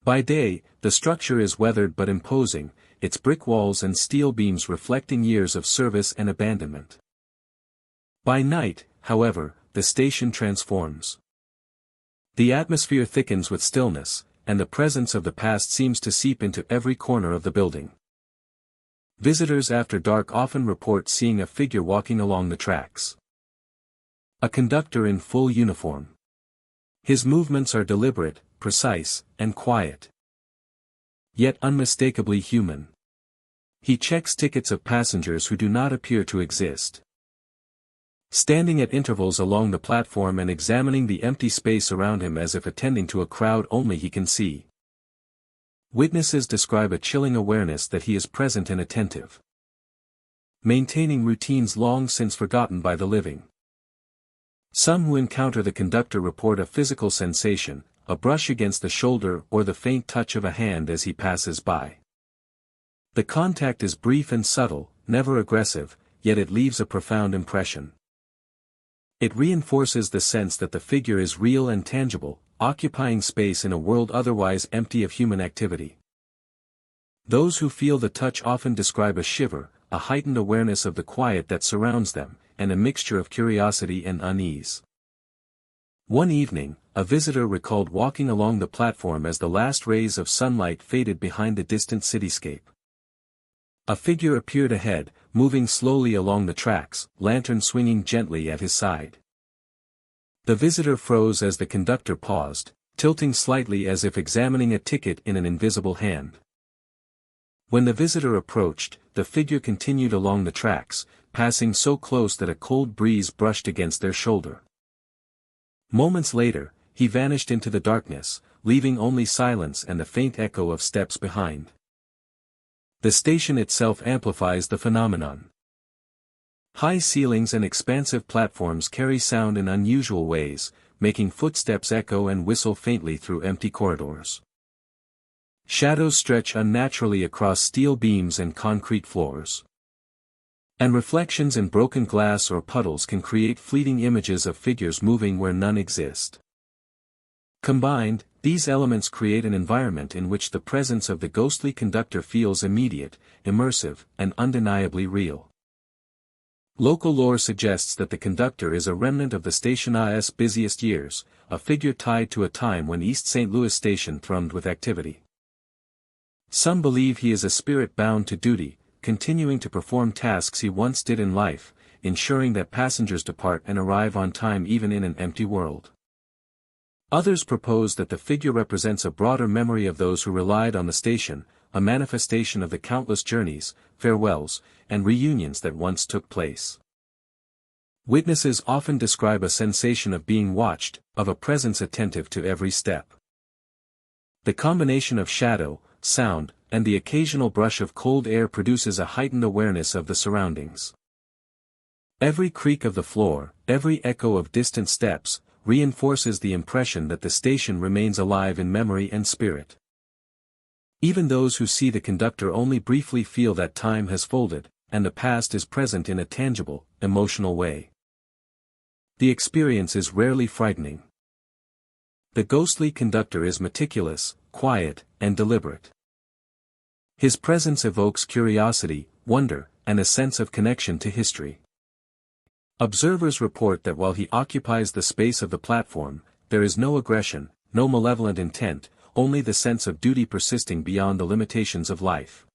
By day, the structure is weathered but imposing, its brick walls and steel beams reflecting years of service and abandonment. By night, however, the station transforms. The atmosphere thickens with stillness, and the presence of the past seems to seep into every corner of the building. Visitors after dark often report seeing a figure walking along the tracks. A conductor in full uniform. His movements are deliberate, precise, and quiet, yet unmistakably human. He checks tickets of passengers who do not appear to exist. Standing at intervals along the platform and examining the empty space around him as if attending to a crowd only he can see. Witnesses describe a chilling awareness that he is present and attentive, maintaining routines long since forgotten by the living. Some who encounter the conductor report a physical sensation, a brush against the shoulder or the faint touch of a hand as he passes by. The contact is brief and subtle, never aggressive, yet it leaves a profound impression. It reinforces the sense that the figure is real and tangible, occupying space in a world otherwise empty of human activity. Those who feel the touch often describe a shiver, a heightened awareness of the quiet that surrounds them, and a mixture of curiosity and unease. One evening, a visitor recalled walking along the platform as the last rays of sunlight faded behind the distant cityscape. A figure appeared ahead, moving slowly along the tracks, lantern swinging gently at his side. The visitor froze as the conductor paused, tilting slightly as if examining a ticket in an invisible hand. When the visitor approached, the figure continued along the tracks, passing so close that a cold breeze brushed against their shoulder. Moments later, he vanished into the darkness, leaving only silence and the faint echo of steps behind. The station itself amplifies the phenomenon. High ceilings and expansive platforms carry sound in unusual ways, making footsteps echo and whistle faintly through empty corridors. Shadows stretch unnaturally across steel beams and concrete floors. And reflections in broken glass or puddles can create fleeting images of figures moving where none exist. Combined, these elements create an environment in which the presence of the ghostly conductor feels immediate, immersive, and undeniably real. Local lore suggests that the conductor is a remnant of the station's busiest years, a figure tied to a time when East St. Louis Station thrummed with activity. Some believe he is a spirit bound to duty, continuing to perform tasks he once did in life, ensuring that passengers depart and arrive on time even in an empty world. Others propose that the figure represents a broader memory of those who relied on the station, a manifestation of the countless journeys, farewells, and reunions that once took place. Witnesses often describe a sensation of being watched, of a presence attentive to every step. The combination of shadow, sound, and the occasional brush of cold air produces a heightened awareness of the surroundings. Every creak of the floor, every echo of distant steps, reinforces the impression that the station remains alive in memory and spirit. Even those who see the conductor only briefly feel that time has folded, and the past is present in a tangible, emotional way. The experience is rarely frightening. The ghostly conductor is meticulous, quiet, and deliberate. His presence evokes curiosity, wonder, and a sense of connection to history. Observers report that while he occupies the space of the platform, there is no aggression, no malevolent intent, only the sense of duty persisting beyond the limitations of life.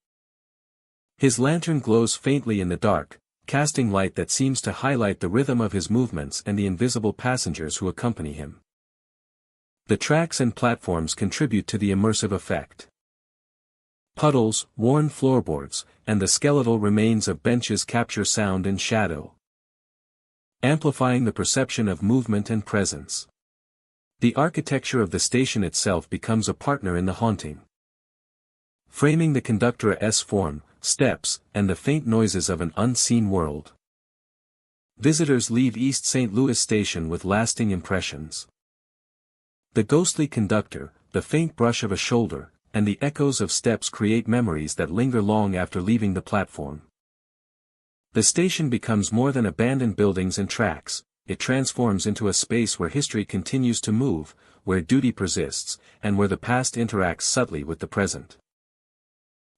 His lantern glows faintly in the dark, casting light that seems to highlight the rhythm of his movements and the invisible passengers who accompany him. The tracks and platforms contribute to the immersive effect. Puddles, worn floorboards, and the skeletal remains of benches capture sound and shadow, amplifying the perception of movement and presence. The architecture of the station itself becomes a partner in the haunting. Framing the conductor's form, steps, and the faint noises of an unseen world. Visitors leave East St. Louis Station with lasting impressions. The ghostly conductor, the faint brush of a shoulder, and the echoes of steps create memories that linger long after leaving the platform. The station becomes more than abandoned buildings and tracks, it transforms into a space where history continues to move, where duty persists, and where the past interacts subtly with the present.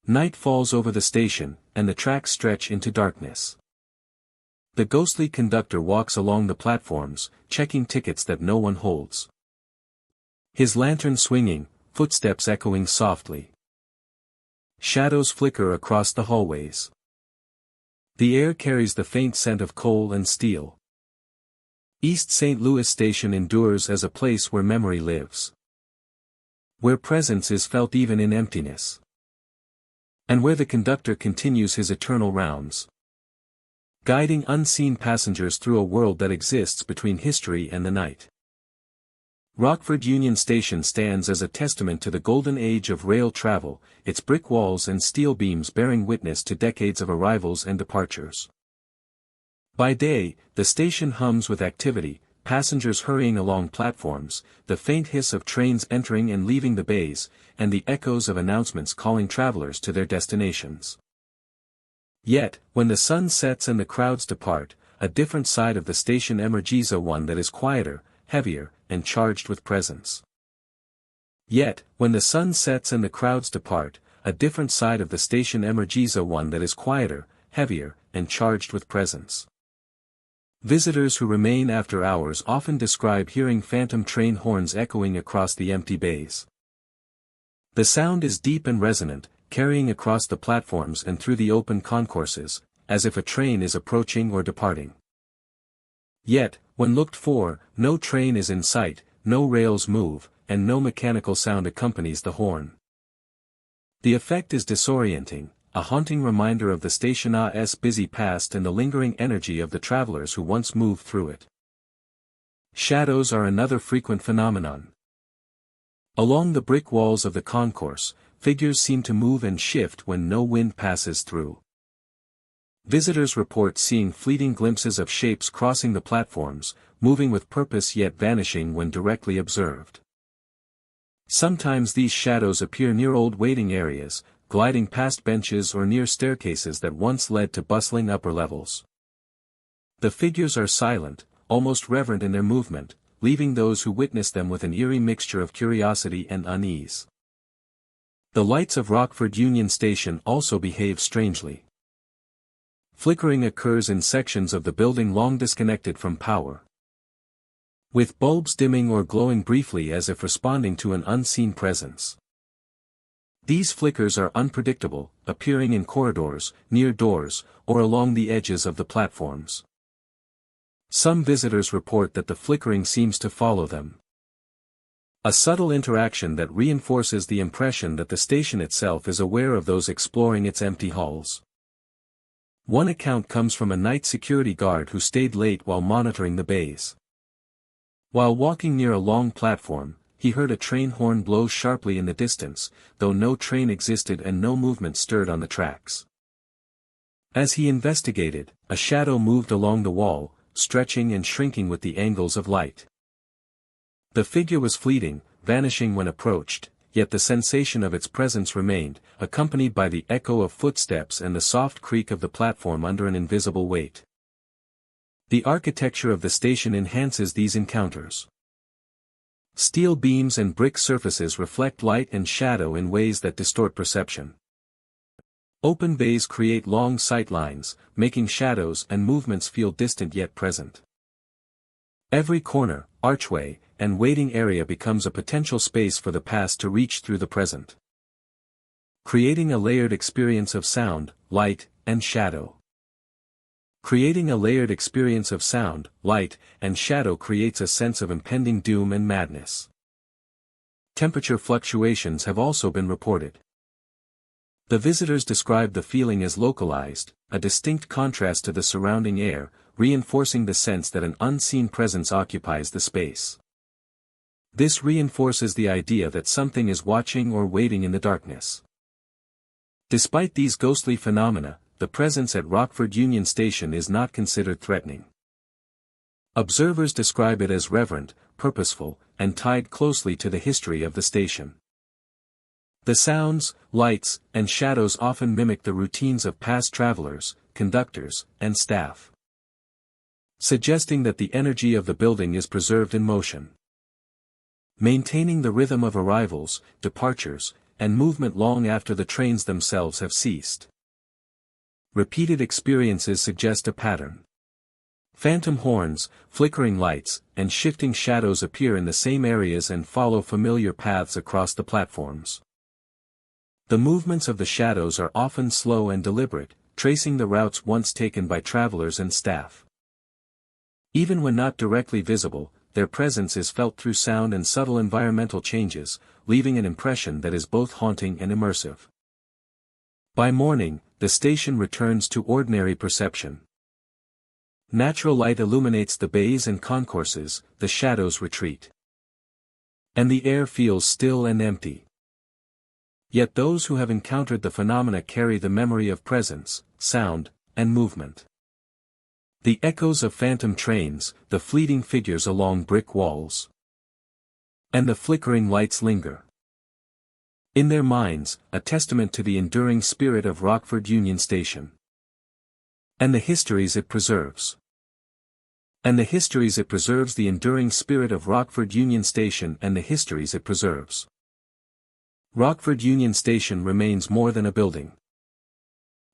Night falls over the station, and the tracks stretch into darkness. The ghostly conductor walks along the platforms, checking tickets that no one holds. His lantern swinging, footsteps echoing softly. Shadows flicker across the hallways. The air carries the faint scent of coal and steel. East St. Louis Station endures as a place where memory lives. Where presence is felt even in emptiness. And where the conductor continues his eternal rounds. Guiding unseen passengers through a world that exists between history and the night. Rockford Union Station stands as a testament to the golden age of rail travel, its brick walls and steel beams bearing witness to decades of arrivals and departures. By day, the station hums with activity, passengers hurrying along platforms, the faint hiss of trains entering and leaving the bays, and the echoes of announcements calling travelers to their destinations. Yet, when the sun sets and the crowds depart, a different side of the station emerges, one that is quieter, heavier, and charged with presence. Yet, when the sun sets and the crowds depart, a different side of the station emerges, one that is quieter, heavier, and charged with presence. Visitors who remain after hours often describe hearing phantom train horns echoing across the empty bays. The sound is deep and resonant, carrying across the platforms and through the open concourses, as if a train is approaching or departing. Yet, when looked for, no train is in sight, no rails move, and no mechanical sound accompanies the horn. The effect is disorienting, a haunting reminder of the station's busy past and the lingering energy of the travelers who once moved through it. Shadows are another frequent phenomenon. Along the brick walls of the concourse, figures seem to move and shift when no wind passes through. Visitors report seeing fleeting glimpses of shapes crossing the platforms, moving with purpose yet vanishing when directly observed. Sometimes these shadows appear near old waiting areas, gliding past benches or near staircases that once led to bustling upper levels. The figures are silent, almost reverent in their movement, leaving those who witness them with an eerie mixture of curiosity and unease. The lights of Rockford Union Station also behave strangely. Flickering occurs in sections of the building long disconnected from power, with bulbs dimming or glowing briefly as if responding to an unseen presence. These flickers are unpredictable, appearing in corridors, near doors, or along the edges of the platforms. Some visitors report that the flickering seems to follow them. A subtle interaction that reinforces the impression that the station itself is aware of those exploring its empty halls. One account comes from a night security guard who stayed late while monitoring the bays. While walking near a long platform, he heard a train horn blow sharply in the distance, though no train existed and no movement stirred on the tracks. As he investigated, a shadow moved along the wall, stretching and shrinking with the angles of light. The figure was fleeting, vanishing when approached, yet the sensation of its presence remained, accompanied by the echo of footsteps and the soft creak of the platform under an invisible weight. The architecture of the station enhances these encounters. Steel beams and brick surfaces reflect light and shadow in ways that distort perception. Open bays create long sight lines, making shadows and movements feel distant yet present. Every corner, archway, and waiting area becomes a potential space for the past to reach through the present, creating a layered experience of sound, light, and shadow. Creating a layered experience of sound, light, and shadow creates a sense of impending doom and madness. Temperature fluctuations have also been reported. The visitors describe the feeling as localized, a distinct contrast to the surrounding air, reinforcing the sense that an unseen presence occupies the space. This reinforces the idea that something is watching or waiting in the darkness. Despite these ghostly phenomena, the presence at Rockford Union Station is not considered threatening. Observers describe it as reverent, purposeful, and tied closely to the history of the station. The sounds, lights, and shadows often mimic the routines of past travelers, conductors, and staff, suggesting that the energy of the building is preserved in motion, maintaining the rhythm of arrivals, departures, and movement long after the trains themselves have ceased. Repeated experiences suggest a pattern. Phantom horns, flickering lights, and shifting shadows appear in the same areas and follow familiar paths across the platforms. The movements of the shadows are often slow and deliberate, tracing the routes once taken by travelers and staff. Even when not directly visible, their presence is felt through sound and subtle environmental changes, leaving an impression that is both haunting and immersive. By morning, the station returns to ordinary perception. Natural light illuminates the bays and concourses, the shadows retreat, and the air feels still and empty. Yet those who have encountered the phenomena carry the memory of presence, sound, and movement. The echoes of phantom trains, the fleeting figures along brick walls, and the flickering lights linger. In their minds, a testament to the enduring spirit of Rockford Union Station, and the histories it preserves. The enduring spirit of Rockford Union Station and the histories it preserves. Rockford Union Station remains more than a building.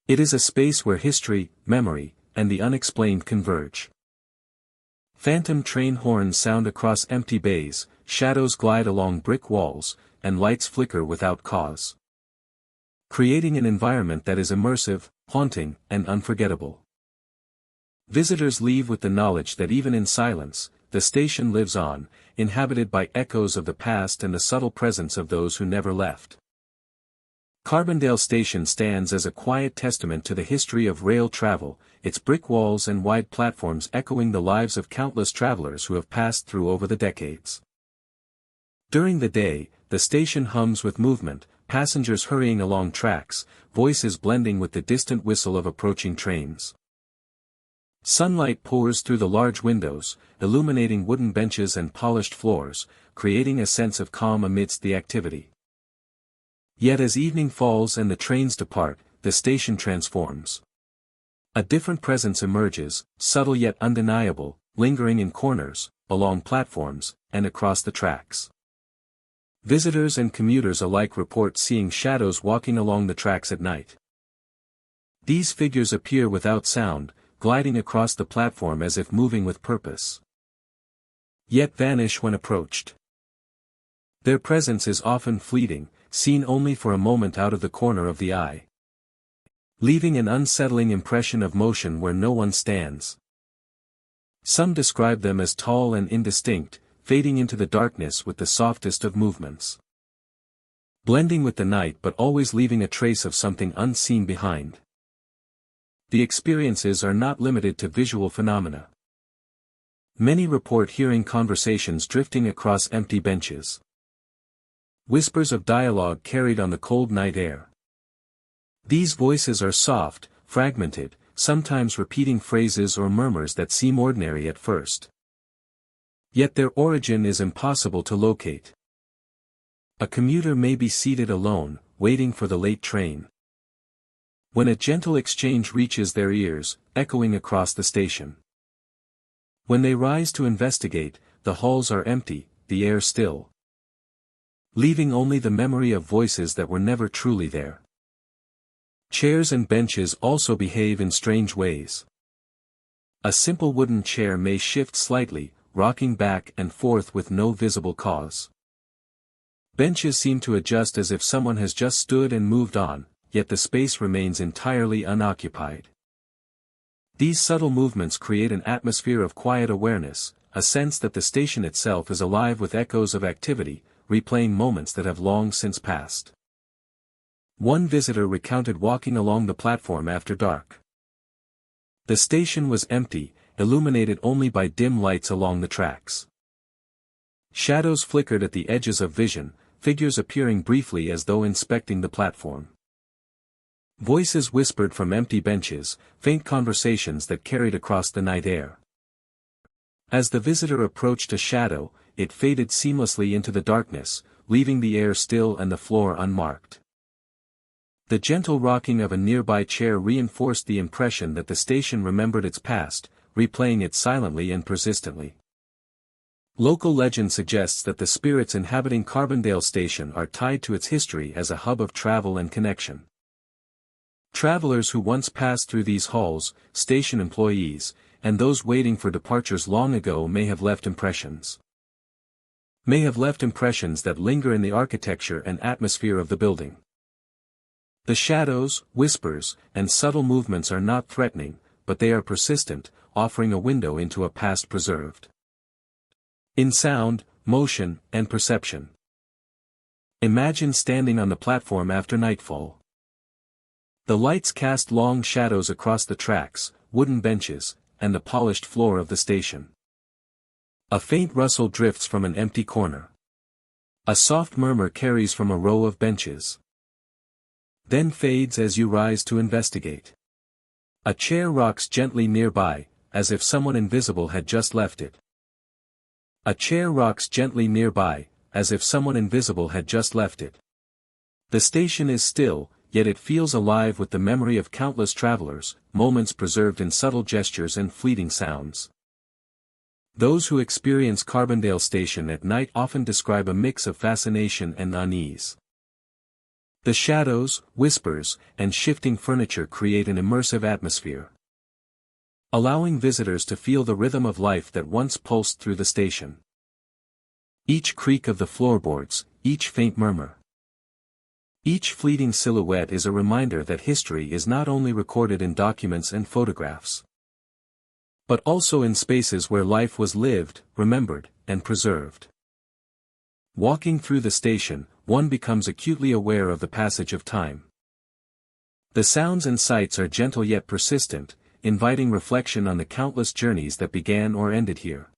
It is a space where history, memory, and the unexplained converge. Phantom train horns sound across empty bays, shadows glide along brick walls, and lights flicker without cause, creating an environment that is immersive, haunting, and unforgettable. Visitors leave with the knowledge that even in silence, the station lives on, inhabited by echoes of the past and the subtle presence of those who never left. Carbondale Station stands as a quiet testament to the history of rail travel, its brick walls and wide platforms echoing the lives of countless travelers who have passed through over the decades. During the day, the station hums with movement, passengers hurrying along tracks, voices blending with the distant whistle of approaching trains. Sunlight pours through the large windows, illuminating wooden benches and polished floors, creating a sense of calm amidst the activity. Yet as evening falls and the trains depart, the station transforms. A different presence emerges, subtle yet undeniable, lingering in corners, along platforms, and across the tracks. Visitors and commuters alike report seeing shadows walking along the tracks at night. These figures appear without sound, gliding across the platform as if moving with purpose, yet vanish when approached. Their presence is often fleeting, seen only for a moment out of the corner of the eye, leaving an unsettling impression of motion where no one stands. Some describe them as tall and indistinct, fading into the darkness with the softest of movements, blending with the night but always leaving a trace of something unseen behind. The experiences are not limited to visual phenomena. Many report hearing conversations drifting across empty benches, whispers of dialogue carried on the cold night air. These voices are soft, fragmented, sometimes repeating phrases or murmurs that seem ordinary at first. Yet their origin is impossible to locate. A commuter may be seated alone, waiting for the late train, when a gentle exchange reaches their ears, echoing across the station. When they rise to investigate, the halls are empty, the air still, leaving only the memory of voices that were never truly there. Chairs and benches also behave in strange ways. A simple wooden chair may shift slightly, rocking back and forth with no visible cause. Benches seem to adjust as if someone has just stood and moved on, yet the space remains entirely unoccupied. These subtle movements create an atmosphere of quiet awareness, a sense that the station itself is alive with echoes of activity, replaying moments that have long since passed. One visitor recounted walking along the platform after dark. The station was empty, illuminated only by dim lights along the tracks. Shadows flickered at the edges of vision, figures appearing briefly as though inspecting the platform. Voices whispered from empty benches, faint conversations that carried across the night air. As the visitor approached a shadow, it faded seamlessly into the darkness, leaving the air still and the floor unmarked. The gentle rocking of a nearby chair reinforced the impression that the station remembered its past, replaying it silently and persistently. Local legend suggests that the spirits inhabiting Carbondale Station are tied to its history as a hub of travel and connection. Travelers who once passed through these halls, station employees, and those waiting for departures long ago may have left impressions that linger in the architecture and atmosphere of the building. The shadows, whispers, and subtle movements are not threatening, but they are persistent, offering a window into a past preserved in sound, motion, and perception. Imagine standing on the platform after nightfall. The lights cast long shadows across the tracks, wooden benches, and the polished floor of the station. A faint rustle drifts from an empty corner. A soft murmur carries from a row of benches, then fades as you rise to investigate. A chair rocks gently nearby, as if someone invisible had just left it. A chair rocks gently nearby, as if someone invisible had just left it. The station is still, yet it feels alive with the memory of countless travelers, moments preserved in subtle gestures and fleeting sounds. Those who experience Carbondale Station at night often describe a mix of fascination and unease. The shadows, whispers, and shifting furniture create an immersive atmosphere, allowing visitors to feel the rhythm of life that once pulsed through the station. Each creak of the floorboards, each faint murmur, each fleeting silhouette is a reminder that history is not only recorded in documents and photographs, but also in spaces where life was lived, remembered, and preserved. Walking through the station, one becomes acutely aware of the passage of time. The sounds and sights are gentle yet persistent, inviting reflection on the countless journeys that began or ended here.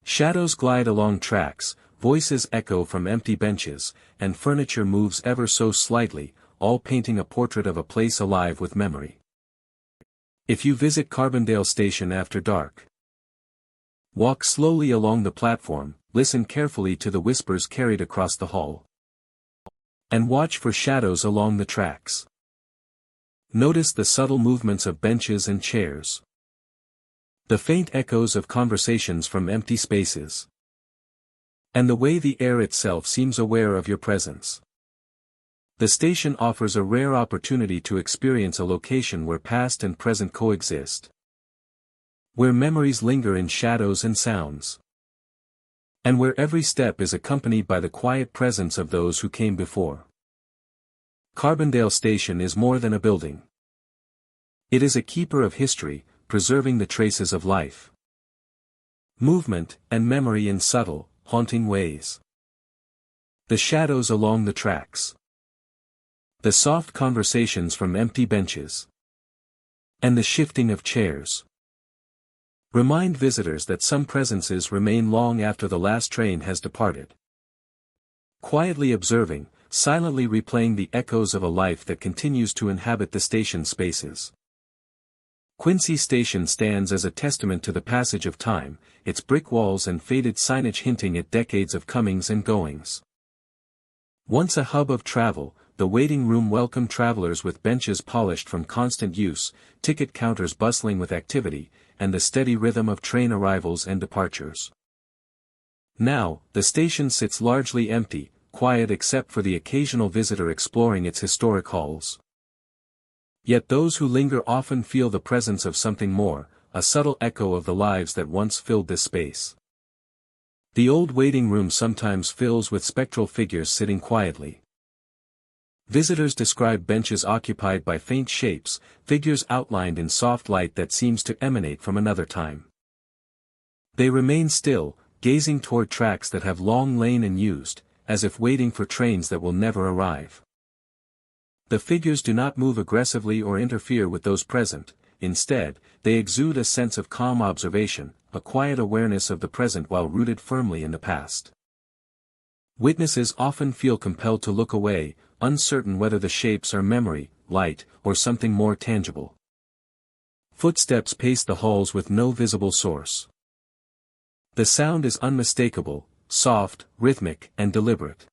Shadows glide along tracks, voices echo from empty benches, and furniture moves ever so slightly, all painting a portrait of a place alive with memory. If you visit Carbondale Station after dark, walk slowly along the platform, listen carefully to the whispers carried across the hall, and watch for shadows along the tracks. Notice the subtle movements of benches and chairs, the faint echoes of conversations from empty spaces, and the way the air itself seems aware of your presence. The station offers a rare opportunity to experience a location where past and present coexist, where memories linger in shadows and sounds, and where every step is accompanied by the quiet presence of those who came before. Carbondale Station is more than a building. It is a keeper of history, preserving the traces of life, movement, and memory in subtle, haunting ways. The shadows along the tracks, the soft conversations from empty benches, and the shifting of chairs remind visitors that some presences remain long after the last train has departed. Quietly observing, silently replaying the echoes of a life that continues to inhabit the station spaces. Quincy Station stands as a testament to the passage of time, its brick walls and faded signage hinting at decades of comings and goings. Once a hub of travel, the waiting room welcomed travelers with benches polished from constant use, ticket counters bustling with activity, and the steady rhythm of train arrivals and departures. Now, the station sits largely empty, quiet except for the occasional visitor exploring its historic halls. Yet those who linger often feel the presence of something more, a subtle echo of the lives that once filled this space. The old waiting room sometimes fills with spectral figures sitting quietly. Visitors describe benches occupied by faint shapes, figures outlined in soft light that seems to emanate from another time. They remain still, gazing toward tracks that have long lain unused, as if waiting for trains that will never arrive. The figures do not move aggressively or interfere with those present, instead, they exude a sense of calm observation, a quiet awareness of the present while rooted firmly in the past. Witnesses often feel compelled to look away, uncertain whether the shapes are memory, light, or something more tangible. Footsteps pace the halls with no visible source. The sound is unmistakable, soft, rhythmic, and deliberate,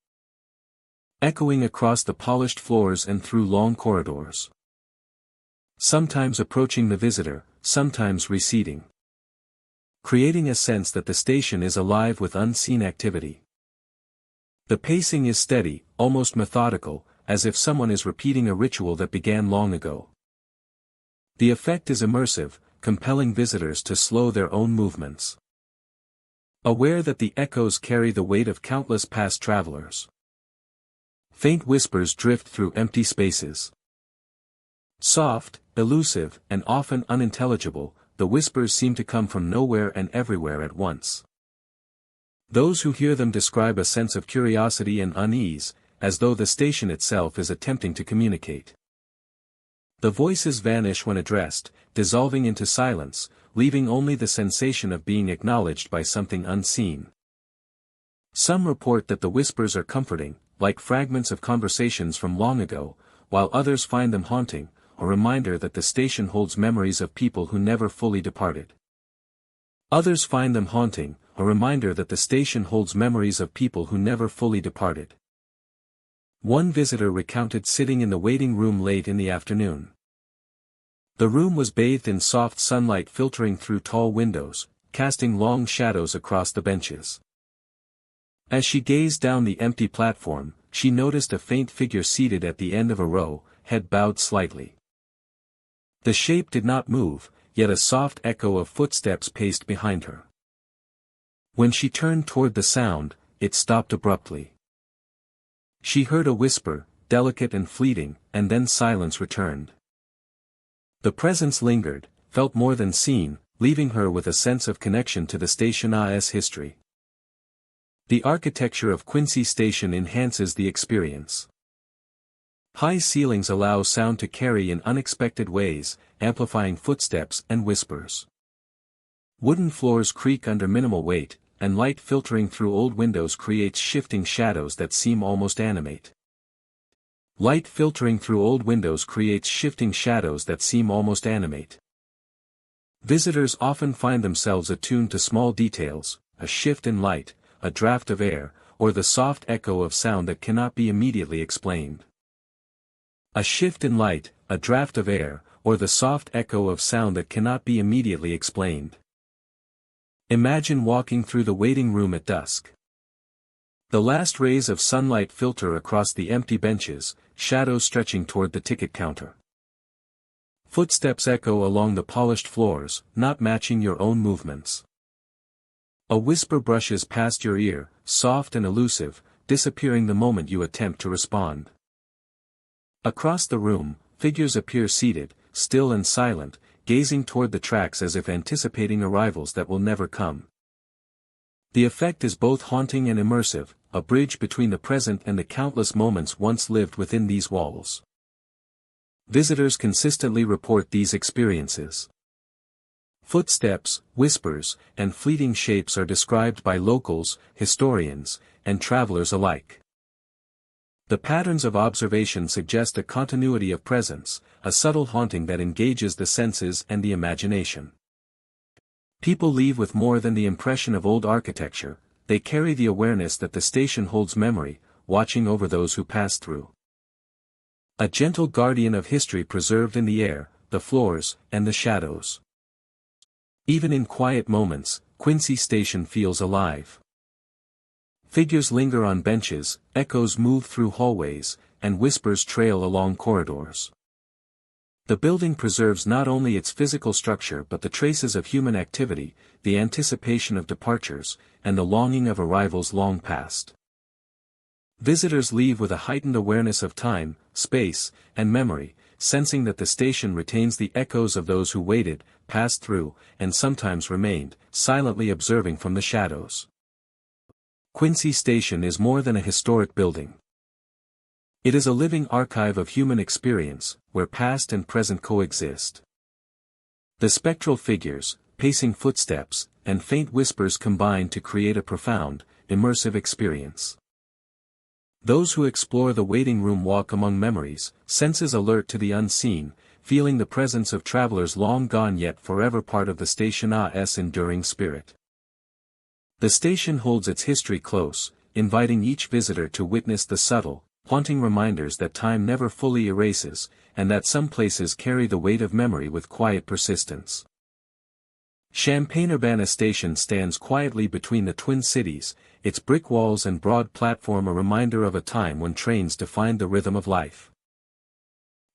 echoing across the polished floors and through long corridors, sometimes approaching the visitor, sometimes receding, creating a sense that the station is alive with unseen activity. The pacing is steady, almost methodical, as if someone is repeating a ritual that began long ago. The effect is immersive, compelling visitors to slow their own movements, aware that the echoes carry the weight of countless past travelers. Faint whispers drift through empty spaces. Soft, elusive, and often unintelligible, the whispers seem to come from nowhere and everywhere at once. Those who hear them describe a sense of curiosity and unease, as though the station itself is attempting to communicate. The voices vanish when addressed, dissolving into silence, leaving only the sensation of being acknowledged by something unseen. Some report that the whispers are comforting, like fragments of conversations from long ago, while others find them haunting, a reminder that the station holds memories of people who never fully departed. Others find them haunting, a reminder that the station holds memories of people who never fully departed. One visitor recounted sitting in the waiting room late in the afternoon. The room was bathed in soft sunlight filtering through tall windows, casting long shadows across the benches. As she gazed down the empty platform, she noticed a faint figure seated at the end of a row, head bowed slightly. The shape did not move, yet a soft echo of footsteps paced behind her. When she turned toward the sound, it stopped abruptly. She heard a whisper, delicate and fleeting, and then silence returned. The presence lingered, felt more than seen, leaving her with a sense of connection to the station's history. The architecture of Quincy Station enhances the experience. High ceilings allow sound to carry in unexpected ways, amplifying footsteps and whispers. Wooden floors creak under minimal weight, and light filtering through old windows creates shifting shadows that seem almost animate. Light filtering through old windows creates shifting shadows that seem almost animate. Visitors often find themselves attuned to small details, a shift in light, a draft of air, or the soft echo of sound that cannot be immediately explained. A shift in light, a draft of air, or the soft echo of sound that cannot be immediately explained. Imagine walking through the waiting room at dusk. The last rays of sunlight filter across the empty benches, shadows stretching toward the ticket counter. Footsteps echo along the polished floors, not matching your own movements. A whisper brushes past your ear, soft and elusive, disappearing the moment you attempt to respond. Across the room, figures appear seated, still and silent, gazing toward the tracks as if anticipating arrivals that will never come. The effect is both haunting and immersive, a bridge between the present and the countless moments once lived within these walls. Visitors consistently report these experiences. Footsteps, whispers, and fleeting shapes are described by locals, historians, and travelers alike. The patterns of observation suggest a continuity of presence, a subtle haunting that engages the senses and the imagination. People leave with more than the impression of old architecture, they carry the awareness that the station holds memory, watching over those who pass through. A gentle guardian of history preserved in the air, the floors, and the shadows. Even in quiet moments, Quincy Station feels alive. Figures linger on benches, echoes move through hallways, and whispers trail along corridors. The building preserves not only its physical structure but the traces of human activity, the anticipation of departures, and the longing of arrivals long past. Visitors leave with a heightened awareness of time, space, and memory, sensing that the station retains the echoes of those who waited, passed through, and sometimes remained, silently observing from the shadows. Quincy Station is more than a historic building. It is a living archive of human experience, where past and present coexist. The spectral figures, pacing footsteps, and faint whispers combine to create a profound, immersive experience. Those who explore the waiting room walk among memories, senses alert to the unseen, feeling the presence of travelers long gone yet forever part of the station's enduring spirit. The station holds its history close, inviting each visitor to witness the subtle, haunting reminders that time never fully erases, and that some places carry the weight of memory with quiet persistence. Champaign-Urbana Station stands quietly between the Twin Cities, its brick walls and broad platform a reminder of a time when trains defined the rhythm of life.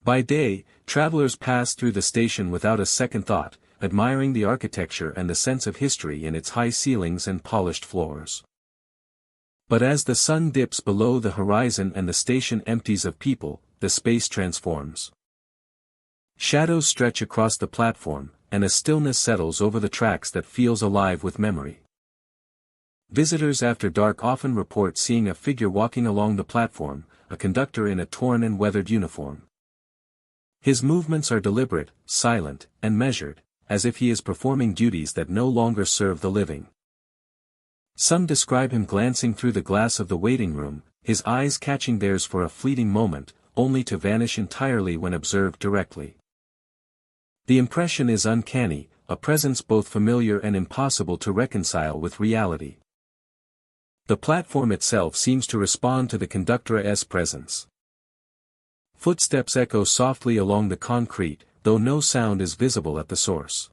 By day, travelers pass through the station without a second thought, admiring the architecture and the sense of history in its high ceilings and polished floors. But as the sun dips below the horizon and the station empties of people, the space transforms. Shadows stretch across the platform, and a stillness settles over the tracks that feels alive with memory. Visitors after dark often report seeing a figure walking along the platform, a conductor in a torn and weathered uniform. His movements are deliberate, silent, and measured, as if he is performing duties that no longer serve the living. Some describe him glancing through the glass of the waiting room, his eyes catching theirs for a fleeting moment, only to vanish entirely when observed directly. The impression is uncanny, a presence both familiar and impossible to reconcile with reality. The platform itself seems to respond to the conductor's presence. Footsteps echo softly along the concrete, though no sound is visible at the source.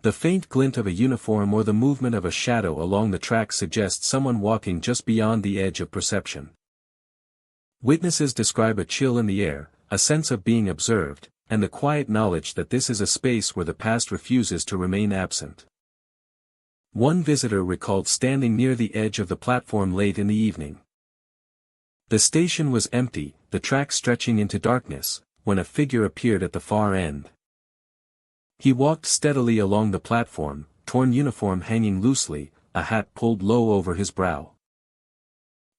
The faint glint of a uniform or the movement of a shadow along the track suggests someone walking just beyond the edge of perception. Witnesses describe a chill in the air, a sense of being observed, and the quiet knowledge that this is a space where the past refuses to remain absent. One visitor recalled standing near the edge of the platform late in the evening. The station was empty, the tracks stretching into darkness, when a figure appeared at the far end. He walked steadily along the platform, torn uniform hanging loosely, a hat pulled low over his brow.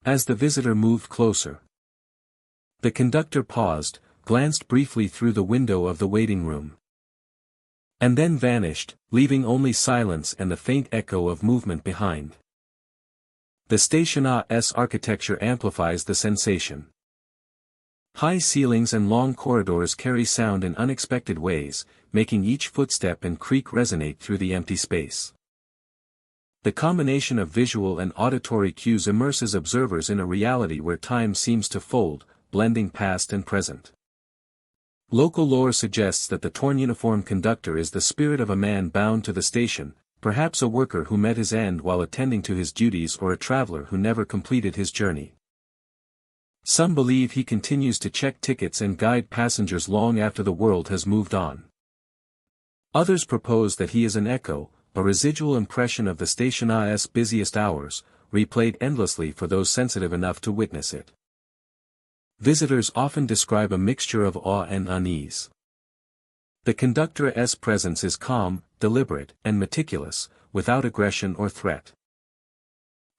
As the visitor moved closer, the conductor paused, glanced briefly through the window of the waiting room, and then vanished, leaving only silence and the faint echo of movement behind. The station's architecture amplifies the sensation. High ceilings and long corridors carry sound in unexpected ways, making each footstep and creak resonate through the empty space. The combination of visual and auditory cues immerses observers in a reality where time seems to fold, blending past and present. Local lore suggests that the torn uniform conductor is the spirit of a man bound to the station, perhaps a worker who met his end while attending to his duties or a traveler who never completed his journey. Some believe he continues to check tickets and guide passengers long after the world has moved on. Others propose that he is an echo, a residual impression of the station's busiest hours, replayed endlessly for those sensitive enough to witness it. Visitors often describe a mixture of awe and unease. The conductor's presence is calm, deliberate, and meticulous, without aggression or threat.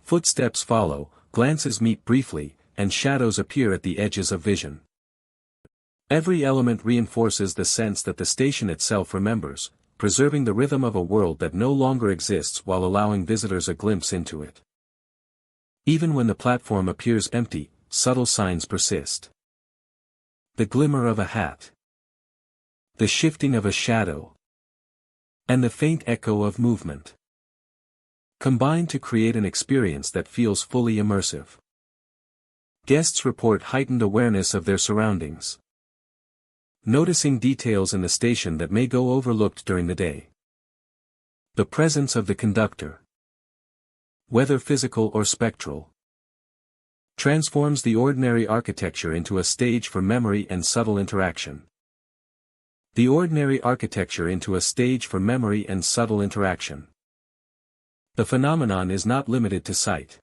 Footsteps follow, glances meet briefly, and shadows appear at the edges of vision. Every element reinforces the sense that the station itself remembers, preserving the rhythm of a world that no longer exists while allowing visitors a glimpse into it. Even when the platform appears empty, subtle signs persist. The glimmer of a hat, the shifting of a shadow, and the faint echo of movement combine to create an experience that feels fully immersive. Guests report heightened awareness of their surroundings, noticing details in the station that may go overlooked during the day. The presence of the conductor, whether physical or spectral, transforms the ordinary architecture into a stage for memory and subtle interaction. The ordinary architecture into a stage for memory and subtle interaction. The phenomenon is not limited to sight.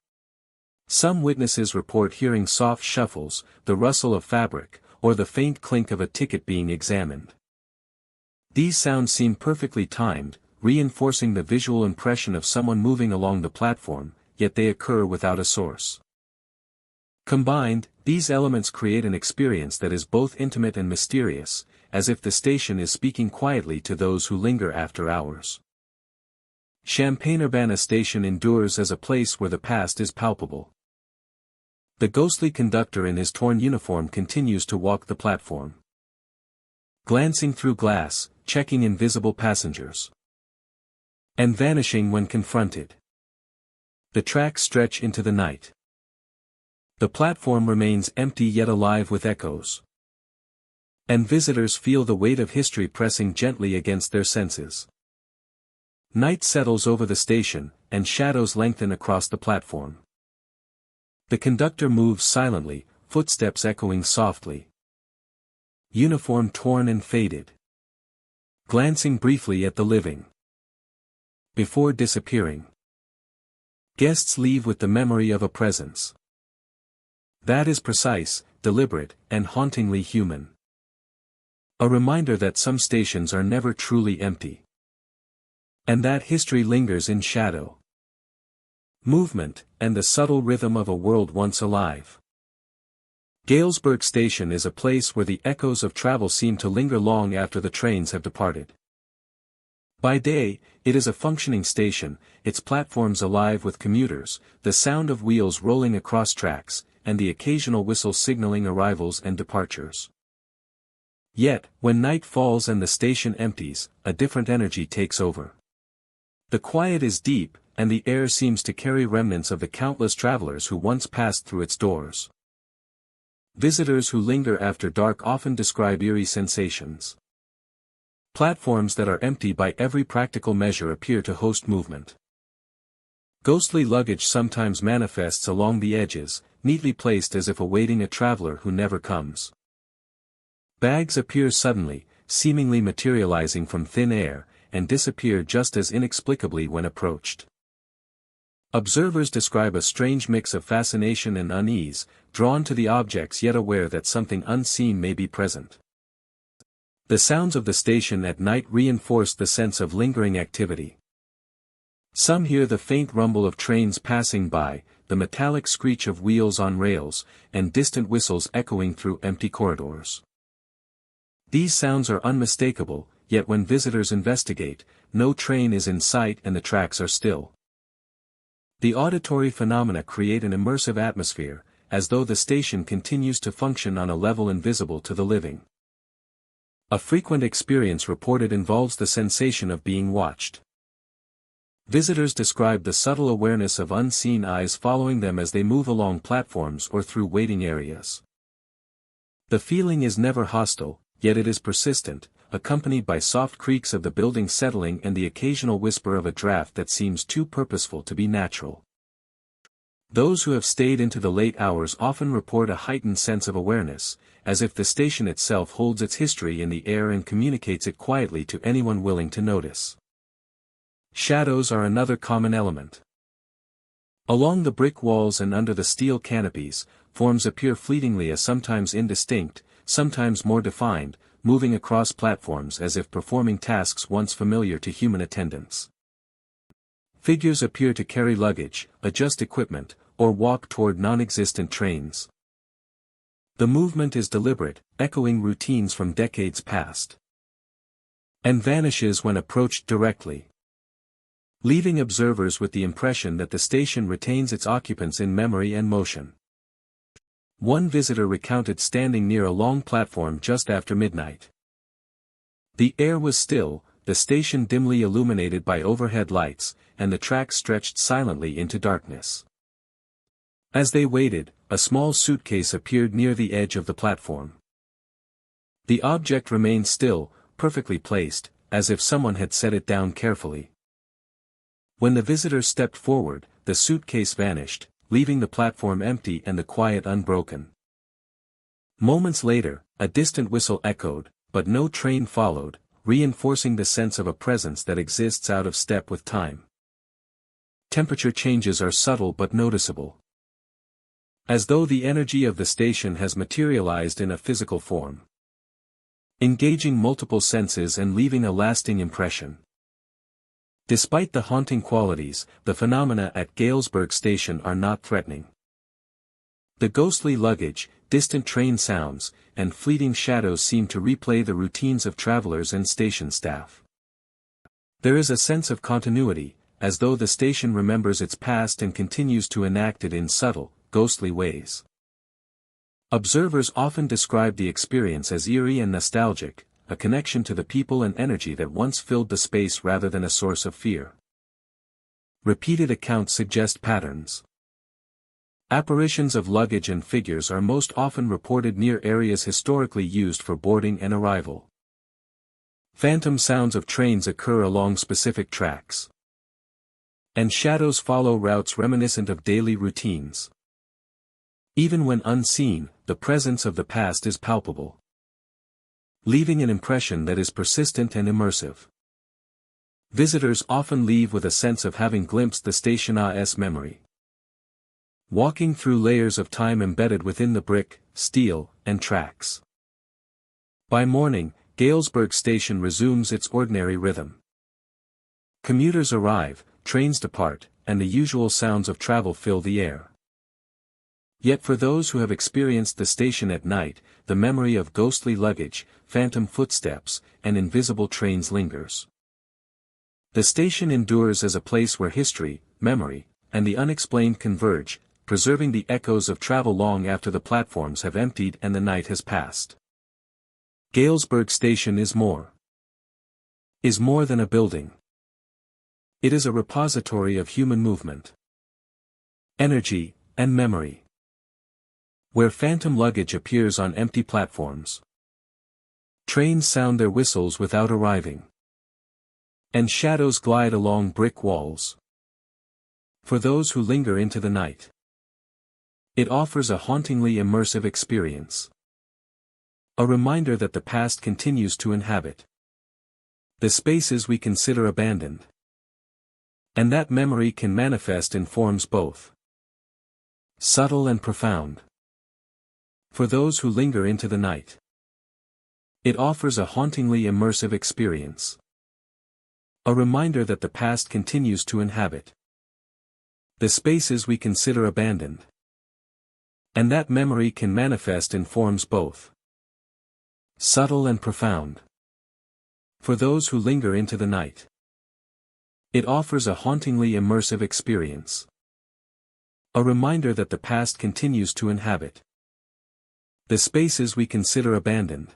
Some witnesses report hearing soft shuffles, the rustle of fabric, or the faint clink of a ticket being examined. These sounds seem perfectly timed, reinforcing the visual impression of someone moving along the platform, yet they occur without a source. Combined, these elements create an experience that is both intimate and mysterious, as if the station is speaking quietly to those who linger after hours. Champaign-Urbana Station endures as a place where the past is palpable. The ghostly conductor in his torn uniform continues to walk the platform, glancing through glass, checking invisible passengers, and vanishing when confronted. The tracks stretch into the night. The platform remains empty yet alive with echoes, and visitors feel the weight of history pressing gently against their senses. Night settles over the station, and shadows lengthen across the platform. The conductor moves silently, footsteps echoing softly. Uniform torn and faded, glancing briefly at the living, before disappearing. Guests leave with the memory of a presence that is precise, deliberate, and hauntingly human. A reminder that some stations are never truly empty, and that history lingers in shadow, movement, and the subtle rhythm of a world once alive. Galesburg Station is a place where the echoes of travel seem to linger long after the trains have departed. By day, it is a functioning station, its platforms alive with commuters, the sound of wheels rolling across tracks, and the occasional whistle signaling arrivals and departures. Yet, when night falls and the station empties, a different energy takes over. The quiet is deep, and the air seems to carry remnants of the countless travelers who once passed through its doors. Visitors who linger after dark often describe eerie sensations. Platforms that are empty by every practical measure appear to host movement. Ghostly luggage sometimes manifests along the edges, neatly placed as if awaiting a traveler who never comes. Bags appear suddenly, seemingly materializing from thin air, and disappear just as inexplicably when approached. Observers describe a strange mix of fascination and unease, drawn to the objects yet aware that something unseen may be present. The sounds of the station at night reinforce the sense of lingering activity. Some hear the faint rumble of trains passing by, the metallic screech of wheels on rails, and distant whistles echoing through empty corridors. These sounds are unmistakable, yet when visitors investigate, no train is in sight and the tracks are still. The auditory phenomena create an immersive atmosphere, as though the station continues to function on a level invisible to the living. A frequent experience reported involves the sensation of being watched. Visitors describe the subtle awareness of unseen eyes following them as they move along platforms or through waiting areas. The feeling is never hostile, yet it is persistent, accompanied by soft creaks of the building settling and the occasional whisper of a draft that seems too purposeful to be natural. Those who have stayed into the late hours often report a heightened sense of awareness, as if the station itself holds its history in the air and communicates it quietly to anyone willing to notice. Shadows are another common element. Along the brick walls and under the steel canopies, forms appear fleetingly as sometimes indistinct, sometimes more defined, moving across platforms as if performing tasks once familiar to human attendants. Figures appear to carry luggage, adjust equipment, or walk toward non-existent trains. The movement is deliberate, echoing routines from decades past. And vanishes when approached directly, leaving observers with the impression that the station retains its occupants in memory and motion. One visitor recounted standing near a long platform just after midnight. The air was still, the station dimly illuminated by overhead lights, and the tracks stretched silently into darkness. As they waited, a small suitcase appeared near the edge of the platform. The object remained still, perfectly placed, as if someone had set it down carefully. When the visitor stepped forward, the suitcase vanished, leaving the platform empty and the quiet unbroken. Moments later, a distant whistle echoed, but no train followed, reinforcing the sense of a presence that exists out of step with time. Temperature changes are subtle but noticeable, as though the energy of the station has materialized in a physical form, engaging multiple senses and leaving a lasting impression. Despite the haunting qualities, the phenomena at Galesburg Station are not threatening. The ghostly luggage, distant train sounds, and fleeting shadows seem to replay the routines of travelers and station staff. There is a sense of continuity, as though the station remembers its past and continues to enact it in subtle, ghostly ways. Observers often describe the experience as eerie and nostalgic, a connection to the people and energy that once filled the space rather than a source of fear. Repeated accounts suggest patterns. Apparitions of luggage and figures are most often reported near areas historically used for boarding and arrival. Phantom sounds of trains occur along specific tracks, and shadows follow routes reminiscent of daily routines. Even when unseen, the presence of the past is palpable, leaving an impression that is persistent and immersive. Visitors often leave with a sense of having glimpsed the station's memory, walking through layers of time embedded within the brick, steel, and tracks. By morning, Galesburg Station resumes its ordinary rhythm. Commuters arrive, trains depart, and the usual sounds of travel fill the air. Yet for those who have experienced the station at night, the memory of ghostly luggage, phantom footsteps, and invisible trains lingers. The station endures as a place where history, memory, and the unexplained converge, preserving the echoes of travel long after the platforms have emptied and the night has passed. Galesburg Station is more than a building. It is a repository of human movement, energy, and memory, where phantom luggage appears on empty platforms, trains sound their whistles without arriving, and shadows glide along brick walls. For those who linger into the night, it offers a hauntingly immersive experience. A reminder that the past continues to inhabit the spaces we consider abandoned. And that memory can manifest in forms both subtle and profound. For those who linger into the night, it offers a hauntingly immersive experience. A reminder that the past continues to inhabit the spaces we consider abandoned. And that memory can manifest in forms both subtle and profound. For those who linger into the night, it offers a hauntingly immersive experience. A reminder that the past continues to inhabit the spaces we consider abandoned.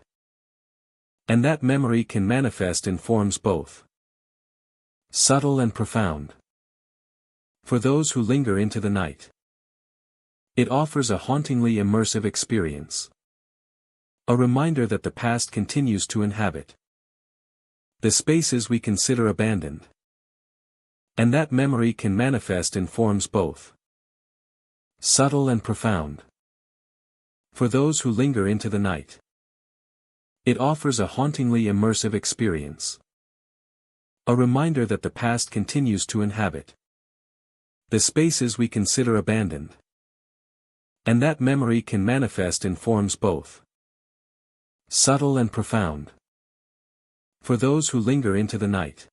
And that memory can manifest in forms both subtle and profound. For those who linger into the night, it offers a hauntingly immersive experience. A reminder that the past continues to inhabit the spaces we consider abandoned. And that memory can manifest in forms both subtle and profound. For those who linger into the night, it offers a hauntingly immersive experience. A reminder that the past continues to inhabit the spaces we consider abandoned. And that memory can manifest in forms both subtle and profound. For those who linger into the night,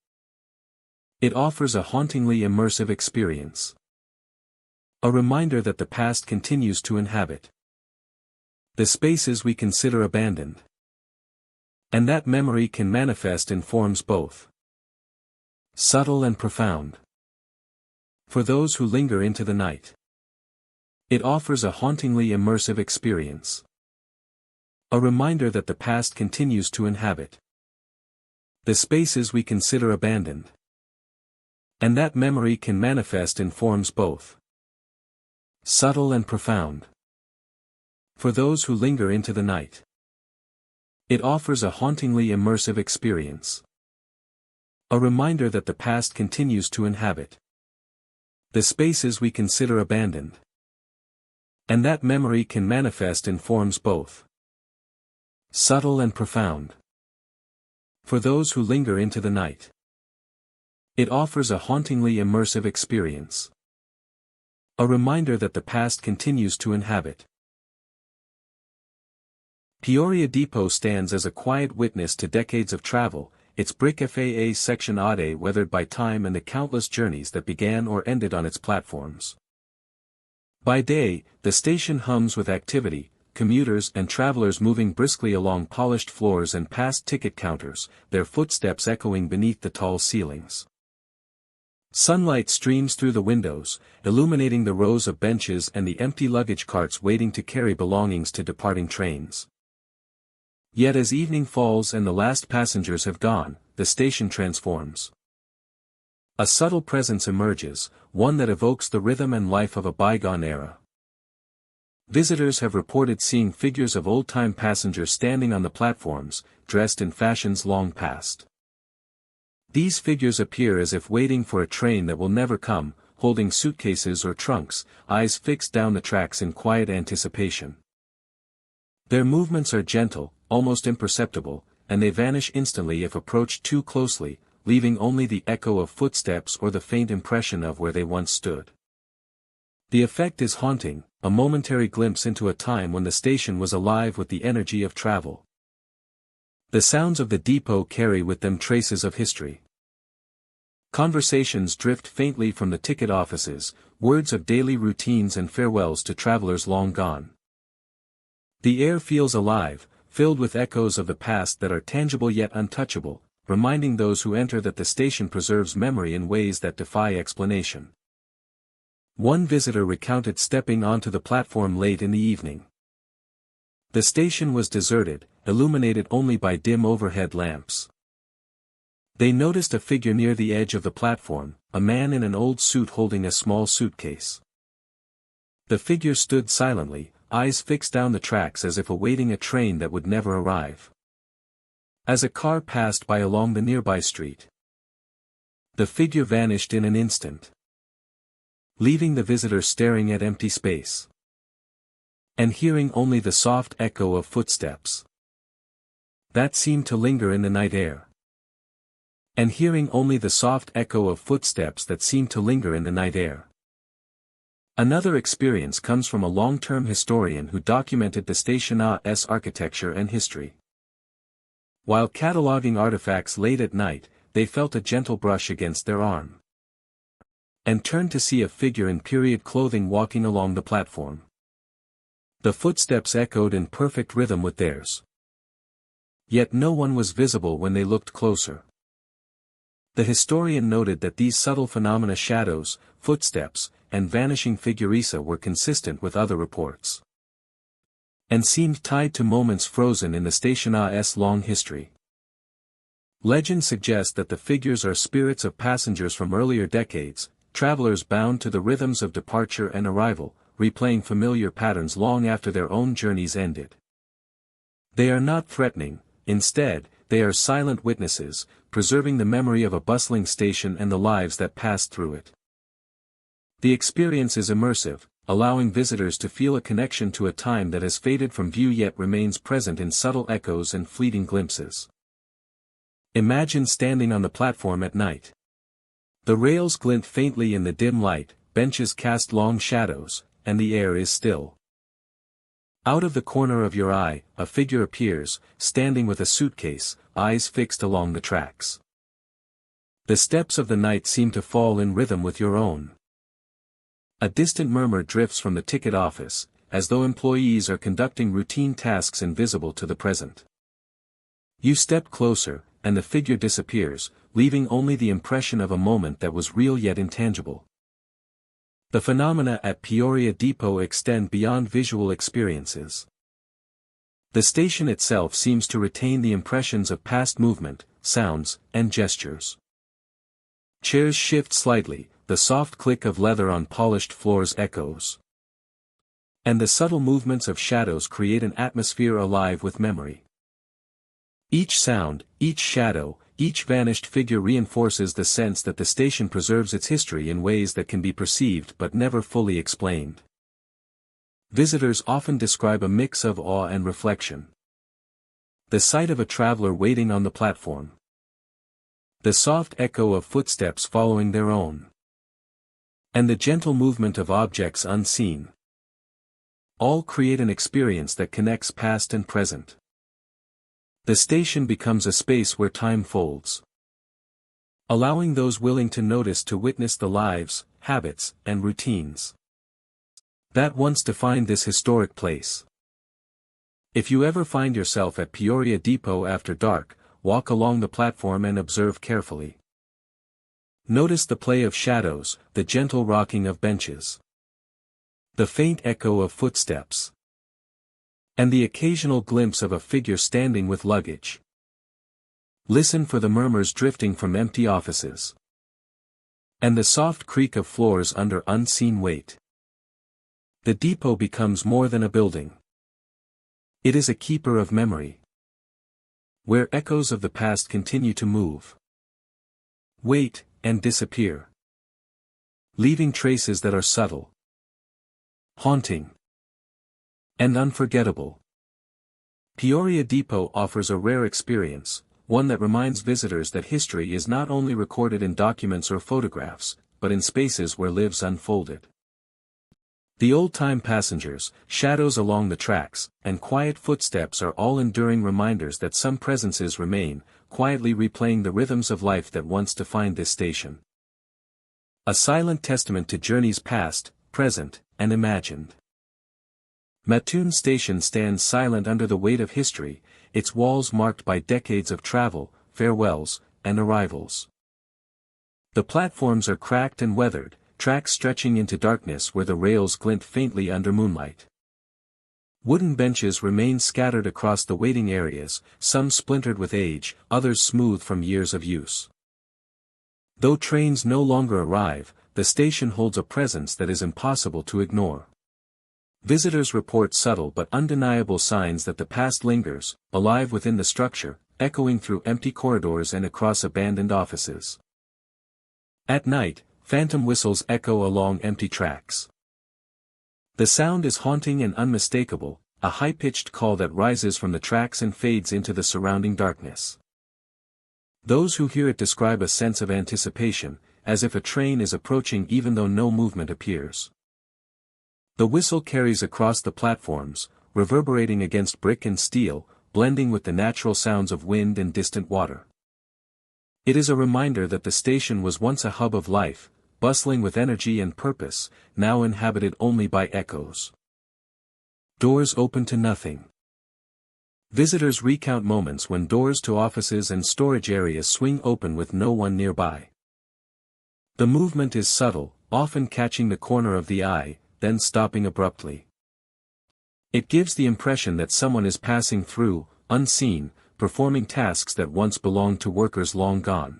it offers a hauntingly immersive experience. A reminder that the past continues to inhabit the spaces we consider abandoned. And that memory can manifest in forms both subtle and profound. For those who linger into the night, it offers a hauntingly immersive experience. A reminder that the past continues to inhabit the spaces we consider abandoned. And that memory can manifest in forms both subtle and profound. For those who linger into the night, it offers a hauntingly immersive experience. A reminder that the past continues to inhabit the spaces we consider abandoned. And that memory can manifest in forms both subtle and profound. For those who linger into the night, it offers a hauntingly immersive experience. A reminder that the past continues to inhabit. Joliet Depot stands as a quiet witness to decades of travel, its brick FAA section odd weathered by time and the countless journeys that began or ended on its platforms. By day, the station hums with activity, commuters and travelers moving briskly along polished floors and past ticket counters, their footsteps echoing beneath the tall ceilings. Sunlight streams through the windows, illuminating the rows of benches and the empty luggage carts waiting to carry belongings to departing trains. Yet as evening falls and the last passengers have gone, the station transforms. A subtle presence emerges, one that evokes the rhythm and life of a bygone era. Visitors have reported seeing figures of old-time passengers standing on the platforms, dressed in fashions long past. These figures appear as if waiting for a train that will never come, holding suitcases or trunks, eyes fixed down the tracks in quiet anticipation. Their movements are gentle, almost imperceptible, and they vanish instantly if approached too closely, leaving only the echo of footsteps or the faint impression of where they once stood. The effect is haunting, a momentary glimpse into a time when the station was alive with the energy of travel. The sounds of the depot carry with them traces of history. Conversations drift faintly from the ticket offices, words of daily routines and farewells to travelers long gone. The air feels alive, filled with echoes of the past that are tangible yet untouchable, reminding those who enter that the station preserves memory in ways that defy explanation. One visitor recounted stepping onto the platform late in the evening. The station was deserted, illuminated only by dim overhead lamps. They noticed a figure near the edge of the platform, a man in an old suit holding a small suitcase. The figure stood silently, eyes fixed down the tracks as if awaiting a train that would never arrive. As a car passed by along the nearby street, the figure vanished in an instant, leaving the visitor staring at empty space and hearing only the soft echo of footsteps. that seemed to linger in the night air. And hearing only the soft echo of footsteps that seemed to linger in the night air. Another experience comes from a long-term historian who documented the station's architecture and history. While cataloging artifacts late at night, they felt a gentle brush against their arm. And turned to see a figure in period clothing walking along the platform. The footsteps echoed in perfect rhythm with theirs. Yet no one was visible when they looked closer. The historian noted that these subtle phenomena, shadows, footsteps, and vanishing figuresa, were consistent with other reports. And seemed tied to moments frozen in the station's long history. Legend suggests that the figures are spirits of passengers from earlier decades, travelers bound to the rhythms of departure and arrival, replaying familiar patterns long after their own journeys ended. They are not threatening, instead, they are silent witnesses, preserving the memory of a bustling station and the lives that passed through it. The experience is immersive, allowing visitors to feel a connection to a time that has faded from view yet remains present in subtle echoes and fleeting glimpses. Imagine standing on the platform at night. The rails glint faintly in the dim light, benches cast long shadows, and the air is still. Out of the corner of your eye, a figure appears, standing with a suitcase, eyes fixed along the tracks. The steps of the night seem to fall in rhythm with your own. A distant murmur drifts from the ticket office, as though employees are conducting routine tasks invisible to the present. You step closer, and the figure disappears, leaving only the impression of a moment that was real yet intangible. The phenomena at Peoria Depot extend beyond visual experiences. The station itself seems to retain the impressions of past movement, sounds, and gestures. Chairs shift slightly, the soft click of leather on polished floors echoes. And the subtle movements of shadows create an atmosphere alive with memory. Each sound, each shadow, each vanished figure reinforces the sense that the station preserves its history in ways that can be perceived but never fully explained. Visitors often describe a mix of awe and reflection. The sight of a traveler waiting on the platform. The soft echo of footsteps following their own. And the gentle movement of objects unseen. All create an experience that connects past and present. The station becomes a space where time folds. Allowing those willing to notice to witness the lives, habits, and routines that once defined this historic place. If you ever find yourself at Peoria Depot after dark, walk along the platform and observe carefully. Notice the play of shadows, the gentle rocking of benches, the faint echo of footsteps, and the occasional glimpse of a figure standing with luggage. Listen for the murmurs drifting from empty offices. And the soft creak of floors under unseen weight. The depot becomes more than a building. It is a keeper of memory. Where echoes of the past continue to move, wait, and disappear. Leaving traces that are subtle, haunting, and unforgettable. Peoria Depot offers a rare experience, one that reminds visitors that history is not only recorded in documents or photographs, but in spaces where lives unfolded. The old-time passengers, shadows along the tracks, and quiet footsteps are all enduring reminders that some presences remain, quietly replaying the rhythms of life that once defined this station. A silent testament to journeys past, present, and imagined. Mattoon Station stands silent under the weight of history, its walls marked by decades of travel, farewells, and arrivals. The platforms are cracked and weathered, tracks stretching into darkness where the rails glint faintly under moonlight. Wooden benches remain scattered across the waiting areas, some splintered with age, others smooth from years of use. Though trains no longer arrive, the station holds a presence that is impossible to ignore. Visitors report subtle but undeniable signs that the past lingers, alive within the structure, echoing through empty corridors and across abandoned offices. At night, phantom whistles echo along empty tracks. The sound is haunting and unmistakable, a high-pitched call that rises from the tracks and fades into the surrounding darkness. Those who hear it describe a sense of anticipation, as if a train is approaching even though no movement appears. The whistle carries across the platforms, reverberating against brick and steel, blending with the natural sounds of wind and distant water. It is a reminder that the station was once a hub of life, bustling with energy and purpose, now inhabited only by echoes. Doors open to nothing. Visitors recount moments when doors to offices and storage areas swing open with no one nearby. The movement is subtle, often catching the corner of the eye, then stopping abruptly. It gives the impression that someone is passing through, unseen, performing tasks that once belonged to workers long gone.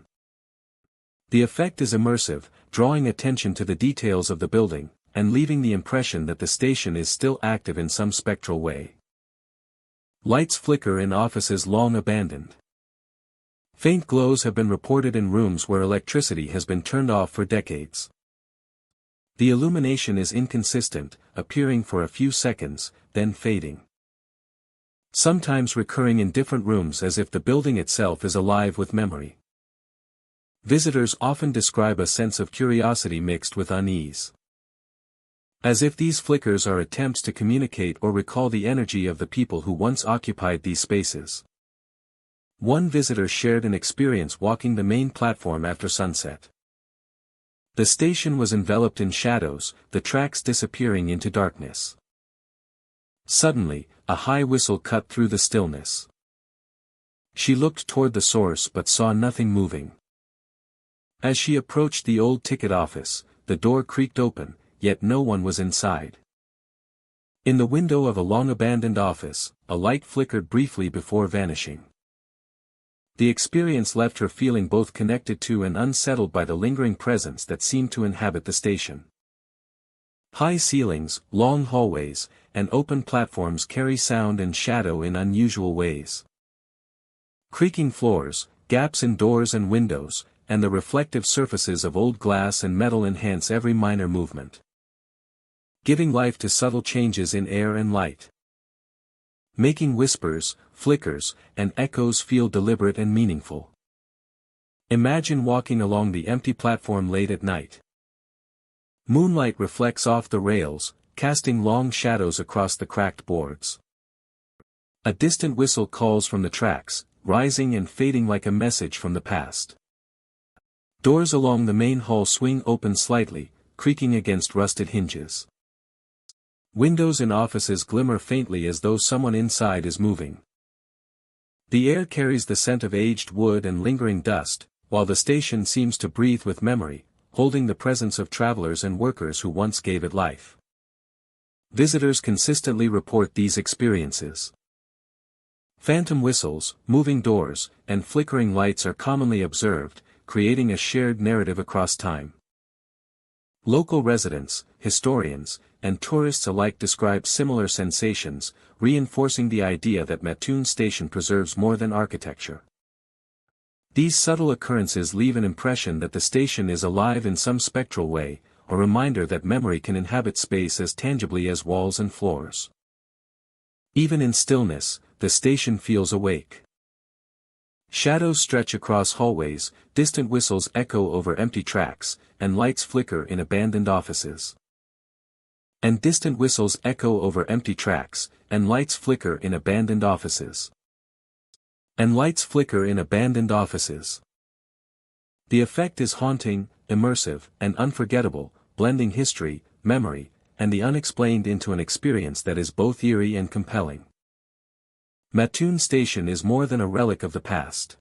The effect is immersive, drawing attention to the details of the building, and leaving the impression that the station is still active in some spectral way. Lights flicker in offices long abandoned. Faint glows have been reported in rooms where electricity has been turned off for decades. The illumination is inconsistent, appearing for a few seconds, then fading. Sometimes recurring in different rooms as if the building itself is alive with memory. Visitors often describe a sense of curiosity mixed with unease. As if these flickers are attempts to communicate or recall the energy of the people who once occupied these spaces. One visitor shared an experience walking the main platform after sunset. The station was enveloped in shadows, the tracks disappearing into darkness. Suddenly, a high whistle cut through the stillness. She looked toward the source but saw nothing moving. As she approached the old ticket office, the door creaked open, yet no one was inside. In the window of a long-abandoned office, a light flickered briefly before vanishing. The experience left her feeling both connected to and unsettled by the lingering presence that seemed to inhabit the station. High ceilings, long hallways, and open platforms carry sound and shadow in unusual ways. Creaking floors, gaps in doors and windows, and the reflective surfaces of old glass and metal enhance every minor movement, giving life to subtle changes in air and light. Making whispers, flickers, and echoes feel deliberate and meaningful. Imagine walking along the empty platform late at night. Moonlight reflects off the rails, casting long shadows across the cracked boards. A distant whistle calls from the tracks, rising and fading like a message from the past. Doors along the main hall swing open slightly, creaking against rusted hinges. Windows in offices glimmer faintly as though someone inside is moving. The air carries the scent of aged wood and lingering dust, while the station seems to breathe with memory, holding the presence of travelers and workers who once gave it life. Visitors consistently report these experiences. Phantom whistles, moving doors, and flickering lights are commonly observed, creating a shared narrative across time. Local residents, historians, and tourists alike describe similar sensations, reinforcing the idea that Mattoon Station preserves more than architecture. These subtle occurrences leave an impression that the station is alive in some spectral way, a reminder that memory can inhabit space as tangibly as walls and floors. Even in stillness, the station feels awake. Shadows stretch across hallways, distant whistles echo over empty tracks, and lights flicker in abandoned offices. And distant whistles echo over empty tracks, and lights flicker in abandoned offices. And lights flicker in abandoned offices. The effect is haunting, immersive, and unforgettable, blending history, memory, and the unexplained into an experience that is both eerie and compelling. Mattoon Station is more than a relic of the past.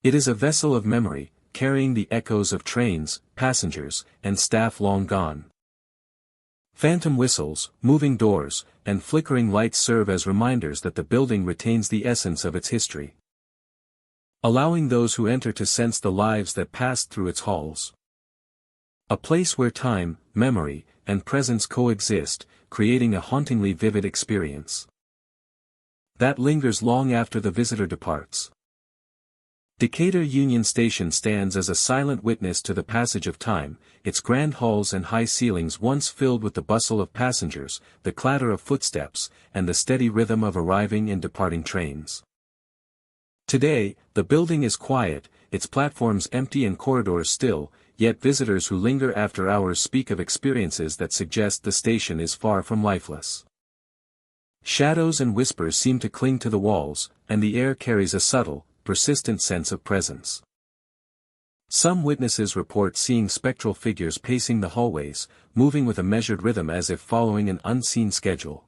It is a vessel of memory, carrying the echoes of trains, passengers, and staff long gone. Phantom whistles, moving doors, and flickering lights serve as reminders that the building retains the essence of its history, allowing those who enter to sense the lives that passed through its halls. A place where time, memory, and presence coexist, creating a hauntingly vivid experience that lingers long after the visitor departs. Decatur Union Station stands as a silent witness to the passage of time, its grand halls and high ceilings once filled with the bustle of passengers, the clatter of footsteps, and the steady rhythm of arriving and departing trains. Today, the building is quiet, its platforms empty and corridors still, yet visitors who linger after hours speak of experiences that suggest the station is far from lifeless. Shadows and whispers seem to cling to the walls, and the air carries a subtle, persistent sense of presence. Some witnesses report seeing spectral figures pacing the hallways, moving with a measured rhythm as if following an unseen schedule.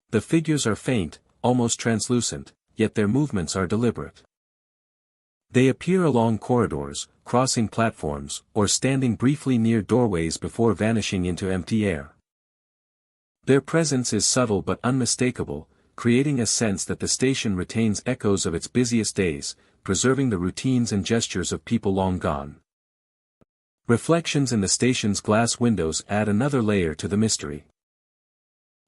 The figures are faint, almost translucent, yet their movements are deliberate. They appear along corridors, crossing platforms, or standing briefly near doorways before vanishing into empty air. Their presence is subtle but unmistakable, creating a sense that the station retains echoes of its busiest days, preserving the routines and gestures of people long gone. Reflections in the station's glass windows add another layer to the mystery.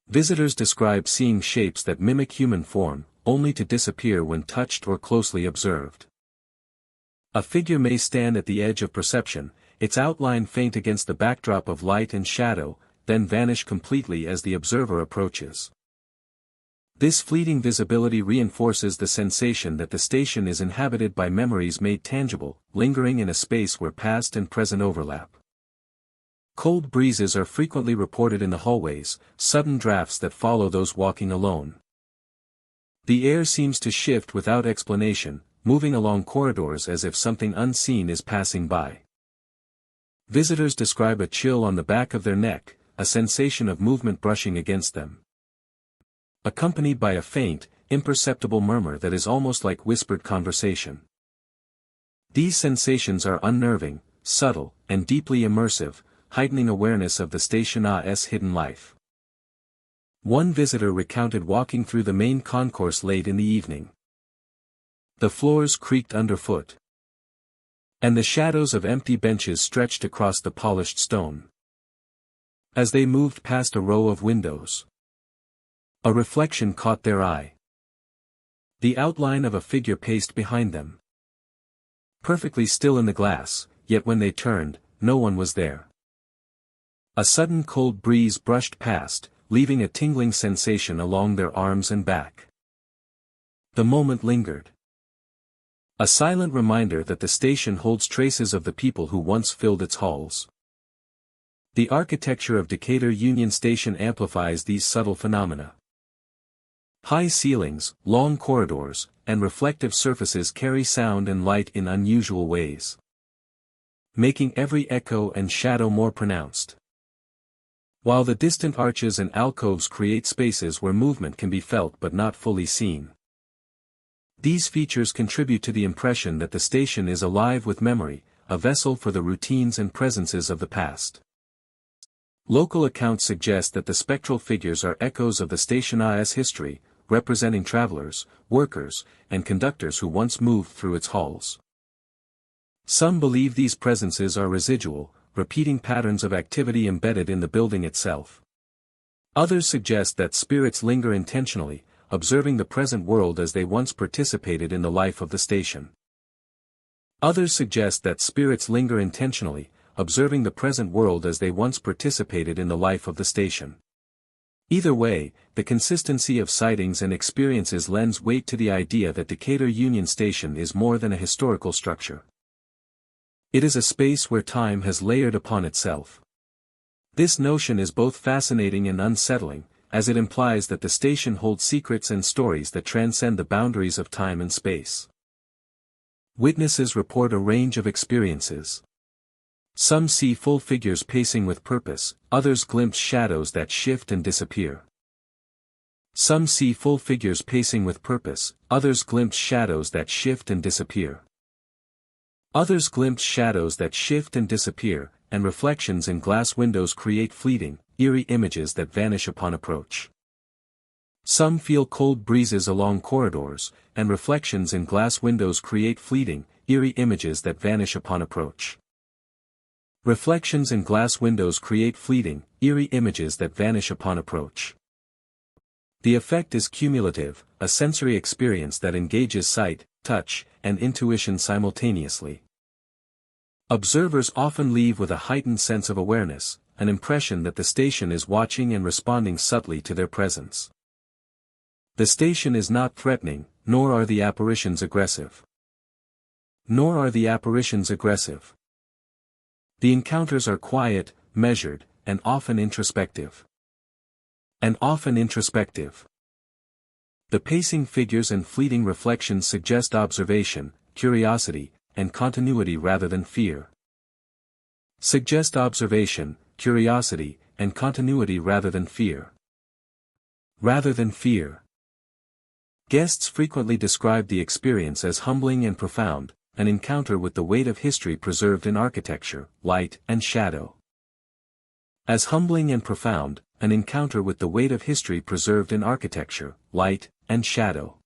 Visitors describe seeing shapes that mimic human form, only to disappear when touched or closely observed. A figure may stand at the edge of perception, its outline faint against the backdrop of light and shadow, then vanish completely as the observer approaches. This fleeting visibility reinforces the sensation that the station is inhabited by memories made tangible, lingering in a space where past and present overlap. Cold breezes are frequently reported in the hallways, sudden drafts that follow those walking alone. The air seems to shift without explanation, moving along corridors as if something unseen is passing by. Visitors describe a chill on the back of their neck, a sensation of movement brushing against them, accompanied by a faint, imperceptible murmur that is almost like whispered conversation. These sensations are unnerving, subtle, and deeply immersive, heightening awareness of the station's hidden life. One visitor recounted walking through the main concourse late in the evening. The floors creaked underfoot, and the shadows of empty benches stretched across the polished stone. As they moved past a row of windows, a reflection caught their eye. The outline of a figure paced behind them. Perfectly still in the glass, yet when they turned, no one was there. A sudden cold breeze brushed past, leaving a tingling sensation along their arms and back. The moment lingered. A silent reminder that the station holds traces of the people who once filled its halls. The architecture of Decatur Union Station amplifies these subtle phenomena. High ceilings, long corridors, and reflective surfaces carry sound and light in unusual ways, making every echo and shadow more pronounced. While the distant arches and alcoves create spaces where movement can be felt but not fully seen. These features contribute to the impression that the station is alive with memory, a vessel for the routines and presences of the past. Local accounts suggest that the spectral figures are echoes of the station's history, representing travelers, workers, and conductors who once moved through its halls. Some believe these presences are residual, repeating patterns of activity embedded in the building itself. Others suggest that spirits linger intentionally, observing the present world as they once participated in the life of the station. Others suggest that spirits linger intentionally, observing the present world as they once participated in the life of the station. Either way, the consistency of sightings and experiences lends weight to the idea that Decatur Union Station is more than a historical structure. It is a space where time has layered upon itself. This notion is both fascinating and unsettling, as it implies that the station holds secrets and stories that transcend the boundaries of time and space. Witnesses report a range of experiences. Some see full figures pacing with purpose, others glimpse shadows that shift and disappear. Some see full figures pacing with purpose, others glimpse shadows that shift and disappear. Others glimpse shadows that shift and disappear, and reflections in glass windows create fleeting, eerie images that vanish upon approach. Some feel cold breezes along corridors, and reflections in glass windows create fleeting, eerie images that vanish upon approach. Reflections in glass windows create fleeting, eerie images that vanish upon approach. The effect is cumulative, a sensory experience that engages sight, touch, and intuition simultaneously. Observers often leave with a heightened sense of awareness, an impression that the station is watching and responding subtly to their presence. The station is not threatening, nor are the apparitions aggressive. The encounters are quiet, measured, and often introspective. The pacing figures and fleeting reflections suggest observation, curiosity, and continuity rather than fear. Guests frequently describe the experience as humbling and profound, an encounter with the weight of history preserved in architecture, light and shadow. As humbling and profound, an encounter with the weight of history preserved in architecture, light and shadow.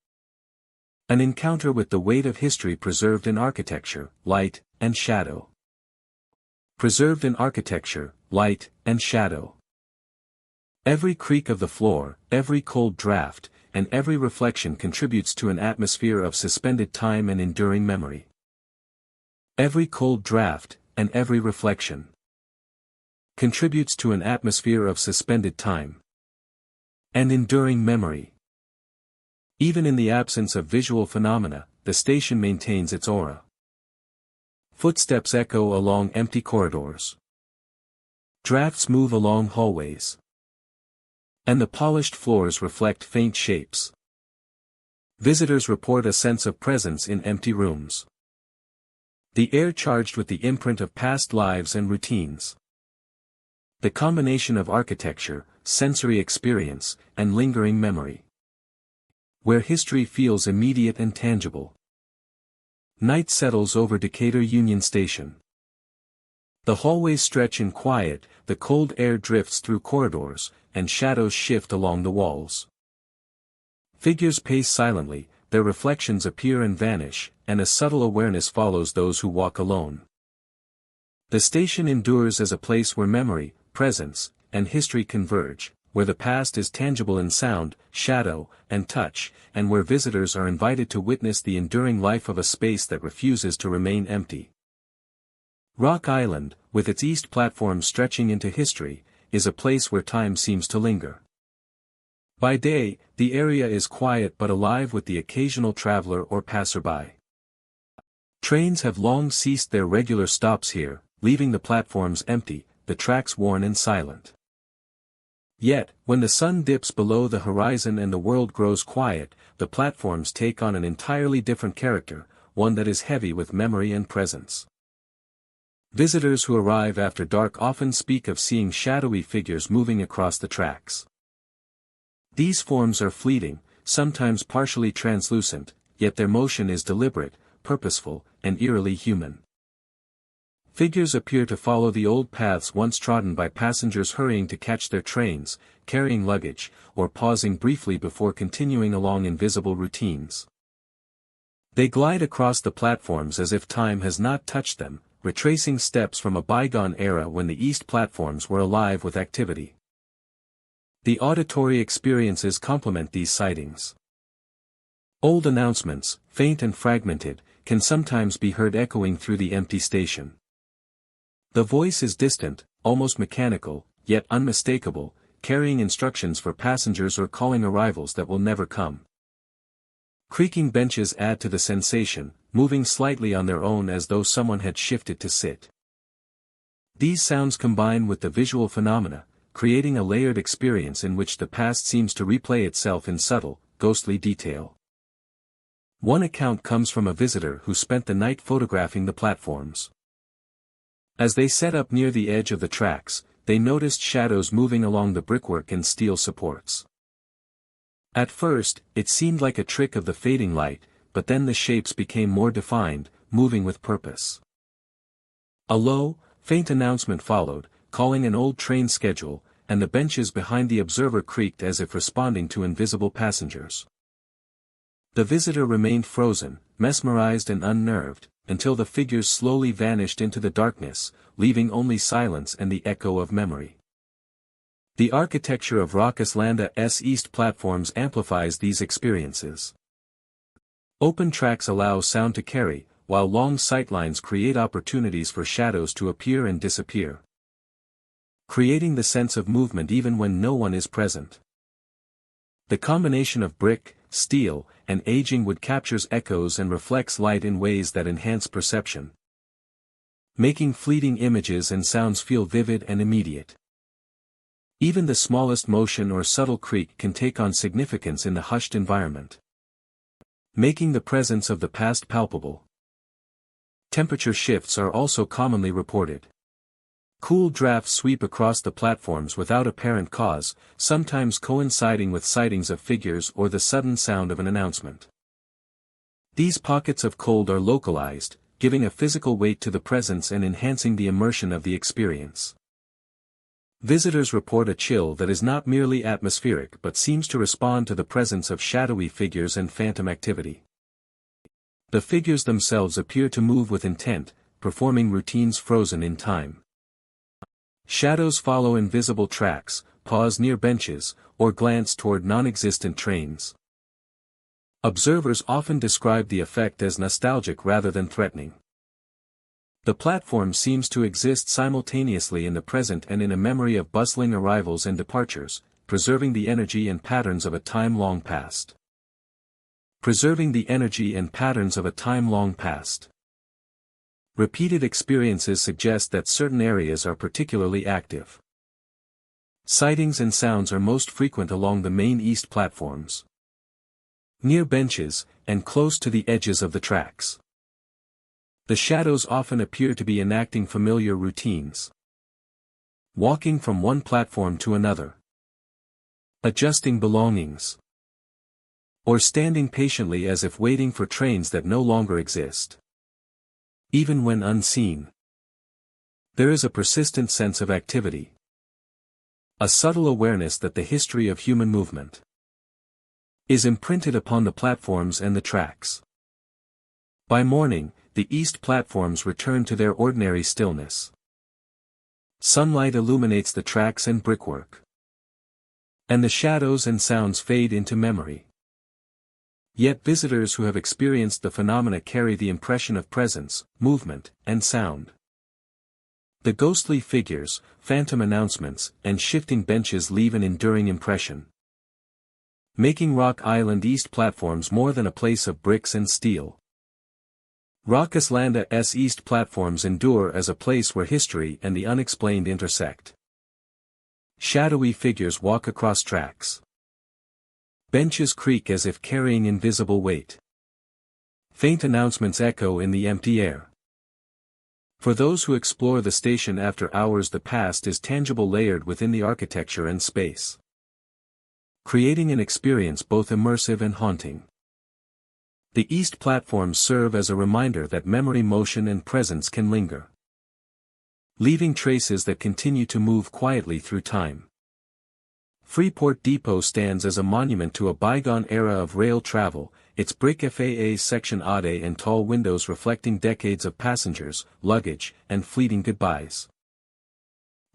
An encounter with the weight of history preserved in architecture, light and shadow. Preserved in architecture, light and shadow. Every creak of the floor, every cold draft, and every reflection contributes to an atmosphere of suspended time and enduring memory. Every cold draft, and every reflection contributes to an atmosphere of suspended time and enduring memory. Even in the absence of visual phenomena, the station maintains its aura. Footsteps echo along empty corridors. Drafts move along hallways. And the polished floors reflect faint shapes. Visitors report a sense of presence in empty rooms. The air charged with the imprint of past lives and routines. The combination of architecture, sensory experience, and lingering memory. Where history feels immediate and tangible. Night settles over Decatur Union Station. The hallways stretch in quiet, the cold air drifts through corridors, and shadows shift along the walls. Figures pace silently, their reflections appear and vanish, and a subtle awareness follows those who walk alone. The station endures as a place where memory, presence, and history converge, where the past is tangible in sound, shadow, and touch, and where visitors are invited to witness the enduring life of a space that refuses to remain empty. Rock Island, with its east platform stretching into history, is a place where time seems to linger. By day, the area is quiet but alive with the occasional traveler or passerby. Trains have long ceased their regular stops here, leaving the platforms empty, the tracks worn and silent. Yet, when the sun dips below the horizon and the world grows quiet, the platforms take on an entirely different character, one that is heavy with memory and presence. Visitors who arrive after dark often speak of seeing shadowy figures moving across the tracks. These forms are fleeting, sometimes partially translucent, yet their motion is deliberate, purposeful, and eerily human. Figures appear to follow the old paths once trodden by passengers hurrying to catch their trains, carrying luggage, or pausing briefly before continuing along invisible routines. They glide across the platforms as if time has not touched them, retracing steps from a bygone era when the east platforms were alive with activity. The auditory experiences complement these sightings. Old announcements, faint and fragmented, can sometimes be heard echoing through the empty station. The voice is distant, almost mechanical, yet unmistakable, carrying instructions for passengers or calling arrivals that will never come. Creaking benches add to the sensation, moving slightly on their own as though someone had shifted to sit. These sounds combine with the visual phenomena, creating a layered experience in which the past seems to replay itself in subtle, ghostly detail. One account comes from a visitor who spent the night photographing the platforms. As they set up near the edge of the tracks, they noticed shadows moving along the brickwork and steel supports. At first, it seemed like a trick of the fading light, but then the shapes became more defined, moving with purpose. A low, faint announcement followed, calling an old train schedule, and the benches behind the observer creaked as if responding to invisible passengers. The visitor remained frozen, mesmerized and unnerved, until the figures slowly vanished into the darkness, leaving only silence and the echo of memory. The architecture of Rockislanda's east platforms amplifies these experiences. Open tracks allow sound to carry, while long sightlines create opportunities for shadows to appear and disappear, creating the sense of movement even when no one is present. The combination of brick, steel, and aging wood captures echoes and reflects light in ways that enhance perception, making fleeting images and sounds feel vivid and immediate. Even the smallest motion or subtle creak can take on significance in the hushed environment, making the presence of the past palpable. Temperature shifts are also commonly reported. Cool drafts sweep across the platforms without apparent cause, sometimes coinciding with sightings of figures or the sudden sound of an announcement. These pockets of cold are localized, giving a physical weight to the presence and enhancing the immersion of the experience. Visitors report a chill that is not merely atmospheric but seems to respond to the presence of shadowy figures and phantom activity. The figures themselves appear to move with intent, performing routines frozen in time. Shadows follow invisible tracks, pause near benches, or glance toward non-existent trains. Observers often describe the effect as nostalgic rather than threatening. The platform seems to exist simultaneously in the present and in a memory of bustling arrivals and departures, preserving the energy and patterns of a time long past. Repeated experiences suggest that certain areas are particularly active. Sightings and sounds are most frequent along the main east platforms, near benches, and close to the edges of the tracks. The shadows often appear to be enacting familiar routines, walking from one platform to another, adjusting belongings, or standing patiently as if waiting for trains that no longer exist. Even when unseen, there is a persistent sense of activity, a subtle awareness that the history of human movement is imprinted upon the platforms and the tracks. By morning, the east platforms return to their ordinary stillness. Sunlight illuminates the tracks and brickwork, and the shadows and sounds fade into memory. Yet visitors who have experienced the phenomena carry the impression of presence, movement, and sound. The ghostly figures, phantom announcements, and shifting benches leave an enduring impression, making Rock Island East platforms more than a place of bricks and steel. Rockislanda's East platforms endure as a place where history and the unexplained intersect. Shadowy figures walk across tracks. Benches creak as if carrying invisible weight. Faint announcements echo in the empty air. For those who explore the station after hours, the past is tangible, layered within the architecture and space, creating an experience both immersive and haunting. The east platforms serve as a reminder that memory, motion, and presence can linger, leaving traces that continue to move quietly through time. Freeport Depot stands as a monument to a bygone era of rail travel, its brick FAA section ade and tall windows reflecting decades of passengers, luggage, and fleeting goodbyes.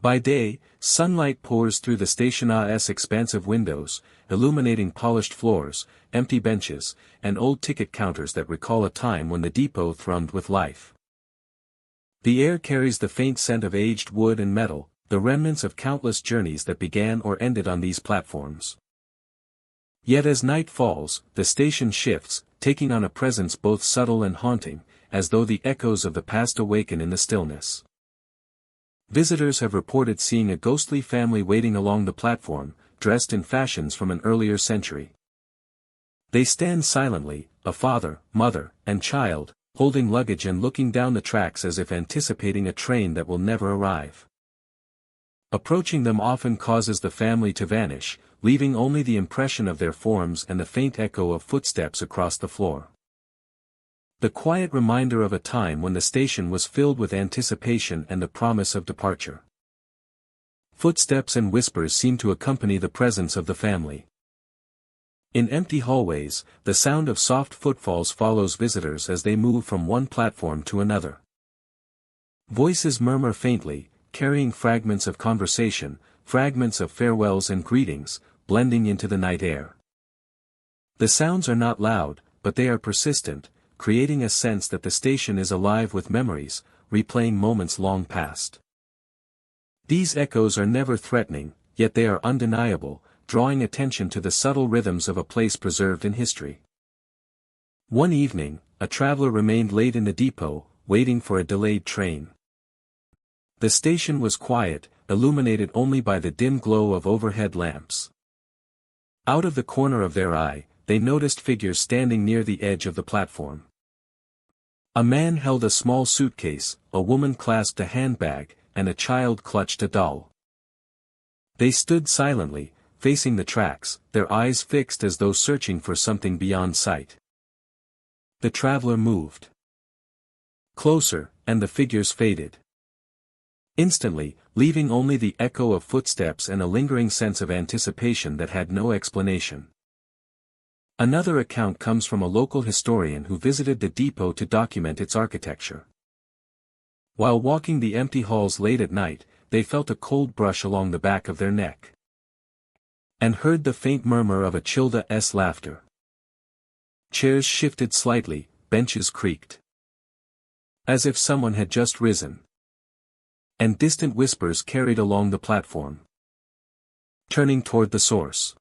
By day, sunlight pours through the station's expansive windows, illuminating polished floors, empty benches, and old ticket counters that recall a time when the depot thrummed with life. The air carries the faint scent of aged wood and metal, the remnants of countless journeys that began or ended on these platforms. Yet as night falls, the station shifts, taking on a presence both subtle and haunting, as though the echoes of the past awaken in the stillness. Visitors have reported seeing a ghostly family waiting along the platform, dressed in fashions from an earlier century. They stand silently, a father, mother, and child, holding luggage and looking down the tracks as if anticipating a train that will never arrive. Approaching them often causes the family to vanish, leaving only the impression of their forms and the faint echo of footsteps across the floor. The quiet reminder of a time when the station was filled with anticipation and the promise of departure. Footsteps and whispers seem to accompany the presence of the family. In empty hallways, the sound of soft footfalls follows visitors as they move from one platform to another. Voices murmur faintly, carrying fragments of conversation, fragments of farewells and greetings, blending into the night air. The sounds are not loud, but they are persistent, creating a sense that the station is alive with memories, replaying moments long past. These echoes are never threatening, yet they are undeniable, drawing attention to the subtle rhythms of a place preserved in history. One evening, a traveler remained late in the depot, waiting for a delayed train. The station was quiet, illuminated only by the dim glow of overhead lamps. Out of the corner of their eye, they noticed figures standing near the edge of the platform. A man held a small suitcase, a woman clasped a handbag, and a child clutched a doll. They stood silently, facing the tracks, their eyes fixed as though searching for something beyond sight. The traveler moved closer, and the figures faded. Instantly, leaving only the echo of footsteps and a lingering sense of anticipation that had no explanation. Another account comes from a local historian who visited the depot to document its architecture. While walking the empty halls late at night, they felt a cold brush along the back of their neck. And heard the faint murmur of a child's laughter. Chairs shifted slightly, benches creaked. As if someone had just risen. And distant whispers carried along the platform. Turning toward the source.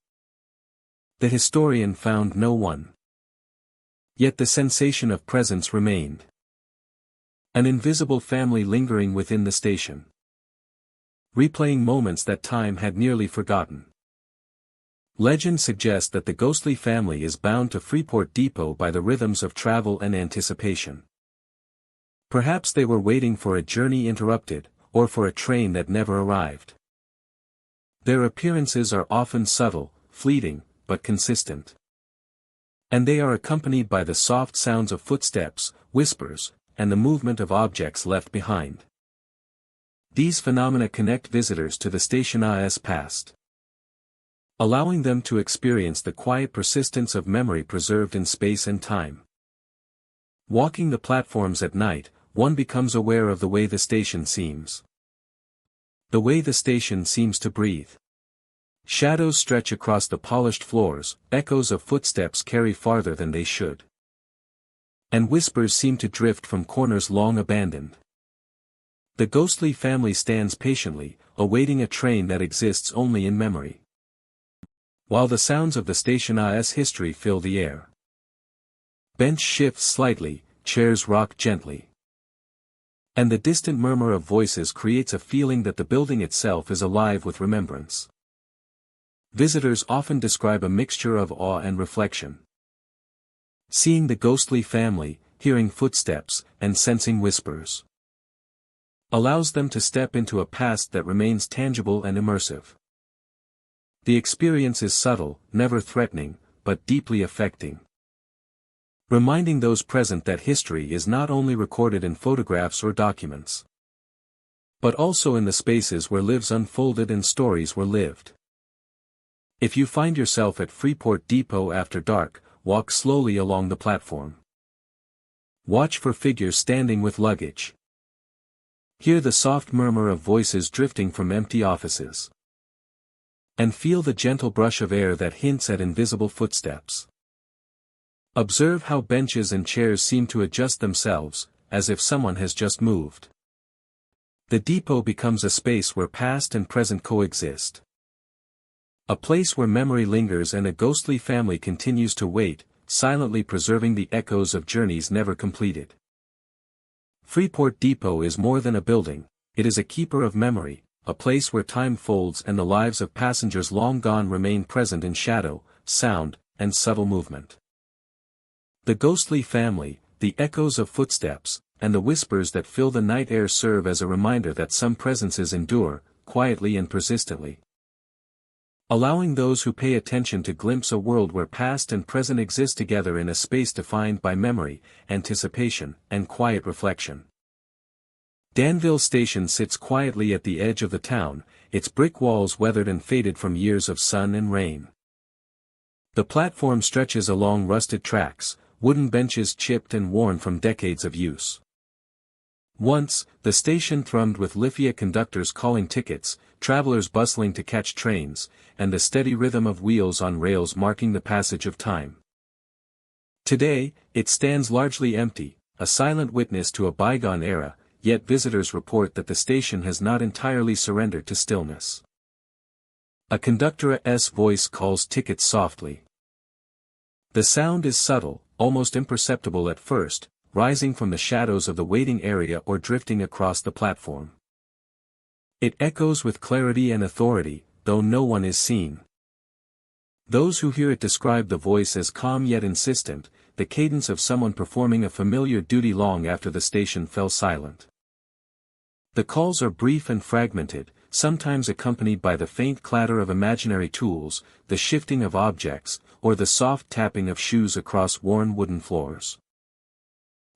The historian found no one. Yet the sensation of presence remained. An invisible family lingering within the station. Replaying moments that time had nearly forgotten. Legend suggests that the ghostly family is bound to Freeport Depot by the rhythms of travel and anticipation. Perhaps they were waiting for a journey interrupted, or for a train that never arrived. Their appearances are often subtle, fleeting, but consistent. And they are accompanied by the soft sounds of footsteps, whispers, and the movement of objects left behind. These phenomena connect visitors to the station's past, allowing them to experience the quiet persistence of memory preserved in space and time. Walking the platforms at night, one becomes aware of the way the station seems. The way the station seems to breathe. Shadows stretch across the polished floors, echoes of footsteps carry farther than they should. And whispers seem to drift from corners long abandoned. The ghostly family stands patiently, awaiting a train that exists only in memory. While the sounds of the station's history fill the air. Bench shifts slightly, chairs rock gently. And the distant murmur of voices creates a feeling that the building itself is alive with remembrance. Visitors often describe a mixture of awe and reflection. Seeing the ghostly family, hearing footsteps, and sensing whispers. Allows them to step into a past that remains tangible and immersive. The experience is subtle, never threatening, but deeply affecting. Reminding those present that history is not only recorded in photographs or documents, but also in the spaces where lives unfolded and stories were lived. If you find yourself at Freeport Depot after dark, walk slowly along the platform. Watch for figures standing with luggage. Hear the soft murmur of voices drifting from empty offices. And feel the gentle brush of air that hints at invisible footsteps. Observe how benches and chairs seem to adjust themselves, as if someone has just moved. The depot becomes a space where past and present coexist. A place where memory lingers and a ghostly family continues to wait, silently preserving the echoes of journeys never completed. Freeport Depot is more than a building, it is a keeper of memory, a place where time folds and the lives of passengers long gone remain present in shadow, sound, and subtle movement. The ghostly family, the echoes of footsteps, and the whispers that fill the night air serve as a reminder that some presences endure, quietly and persistently. Allowing those who pay attention to glimpse a world where past and present exist together in a space defined by memory, anticipation, and quiet reflection. Danville Station sits quietly at the edge of the town, its brick walls weathered and faded from years of sun and rain. The platform stretches along rusted tracks, wooden benches chipped and worn from decades of use. Once, the station thrummed with Lithia conductors calling tickets, travelers bustling to catch trains, and the steady rhythm of wheels on rails marking the passage of time. Today, it stands largely empty, a silent witness to a bygone era, yet visitors report that the station has not entirely surrendered to stillness. A conductor's voice calls tickets softly. The sound is subtle, almost imperceptible at first, rising from the shadows of the waiting area or drifting across the platform. It echoes with clarity and authority, though no one is seen. Those who hear it describe the voice as calm yet insistent, the cadence of someone performing a familiar duty long after the station fell silent. The calls are brief and fragmented, sometimes accompanied by the faint clatter of imaginary tools, the shifting of objects, or the soft tapping of shoes across worn wooden floors.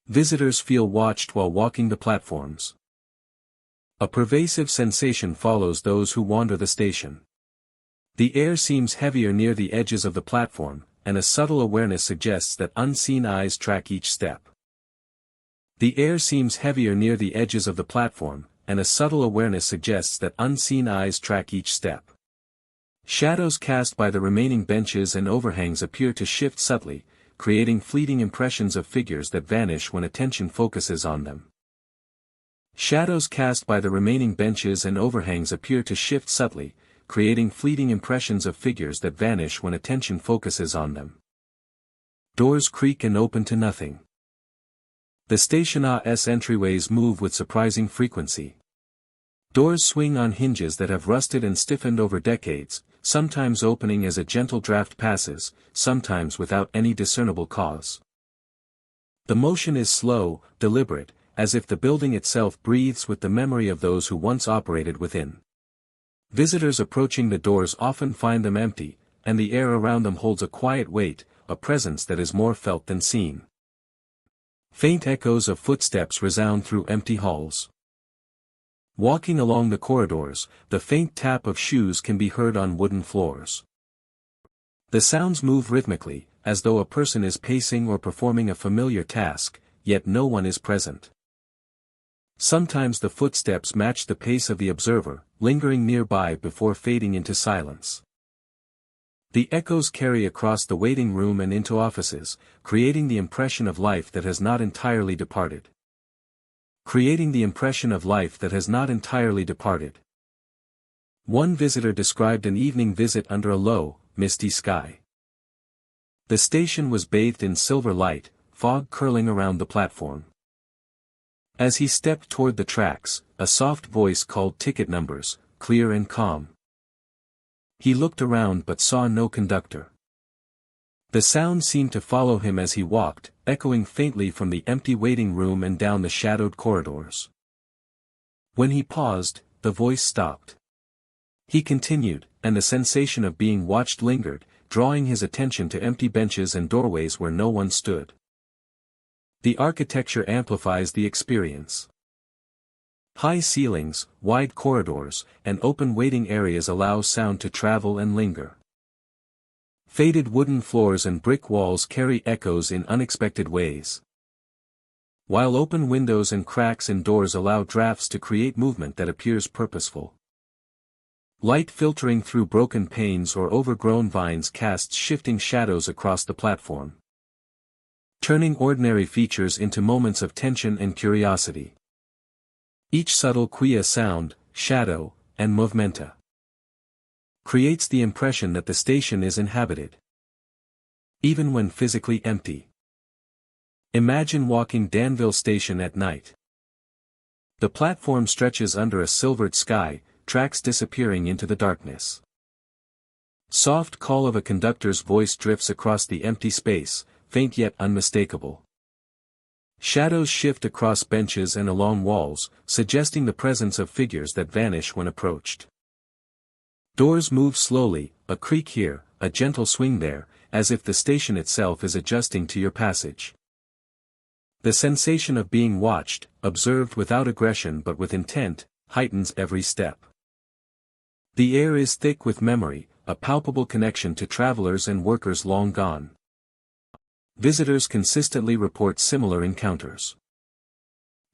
Visitors feel watched while walking the platforms. A pervasive sensation follows those who wander the station. The air seems heavier near the edges of the platform, and a subtle awareness suggests that unseen eyes track each step. The air seems heavier near the edges of the platform, and a subtle awareness suggests that unseen eyes track each step. Shadows cast by the remaining benches and overhangs appear to shift subtly, creating fleeting impressions of figures that vanish when attention focuses on them. Shadows cast by the remaining benches and overhangs appear to shift subtly, creating fleeting impressions of figures that vanish when attention focuses on them. Doors creak and open to nothing. The station's entryways move with surprising frequency. Doors swing on hinges that have rusted and stiffened over decades, sometimes opening as a gentle draft passes, sometimes without any discernible cause. The motion is slow, deliberate, as if the building itself breathes with the memory of those who once operated within. Visitors approaching the doors often find them empty, and the air around them holds a quiet weight, a presence that is more felt than seen. Faint echoes of footsteps resound through empty halls. Walking along the corridors, the faint tap of shoes can be heard on wooden floors. The sounds move rhythmically, as though a person is pacing or performing a familiar task, yet no one is present. Sometimes the footsteps match the pace of the observer, lingering nearby before fading into silence. The echoes carry across the waiting room and into offices, creating the impression of life that has not entirely departed. One visitor described an evening visit under a low, misty sky. The station was bathed in silver light, fog curling around the platform. As he stepped toward the tracks, a soft voice called ticket numbers, clear and calm. He looked around but saw no conductor. The sound seemed to follow him as he walked, echoing faintly from the empty waiting room and down the shadowed corridors. When he paused, the voice stopped. He continued, and the sensation of being watched lingered, drawing his attention to empty benches and doorways where no one stood. The architecture amplifies the experience. High ceilings, wide corridors, and open waiting areas allow sound to travel and linger. Faded wooden floors and brick walls carry echoes in unexpected ways. While open windows and cracks in doors allow drafts to create movement that appears purposeful. Light filtering through broken panes or overgrown vines casts shifting shadows across the platform, turning ordinary features into moments of tension and curiosity. Each subtle sound, shadow, and movementa creates the impression that the station is inhabited, even when physically empty. Imagine walking Danville Station at night. The platform stretches under a silvered sky, tracks disappearing into the darkness. Soft call of a conductor's voice drifts across the empty space, faint yet unmistakable. Shadows shift across benches and along walls, suggesting the presence of figures that vanish when approached. Doors move slowly, a creak here, a gentle swing there, as if the station itself is adjusting to your passage. The sensation of being watched, observed without aggression but with intent, heightens every step. The air is thick with memory, a palpable connection to travelers and workers long gone. Visitors consistently report similar encounters.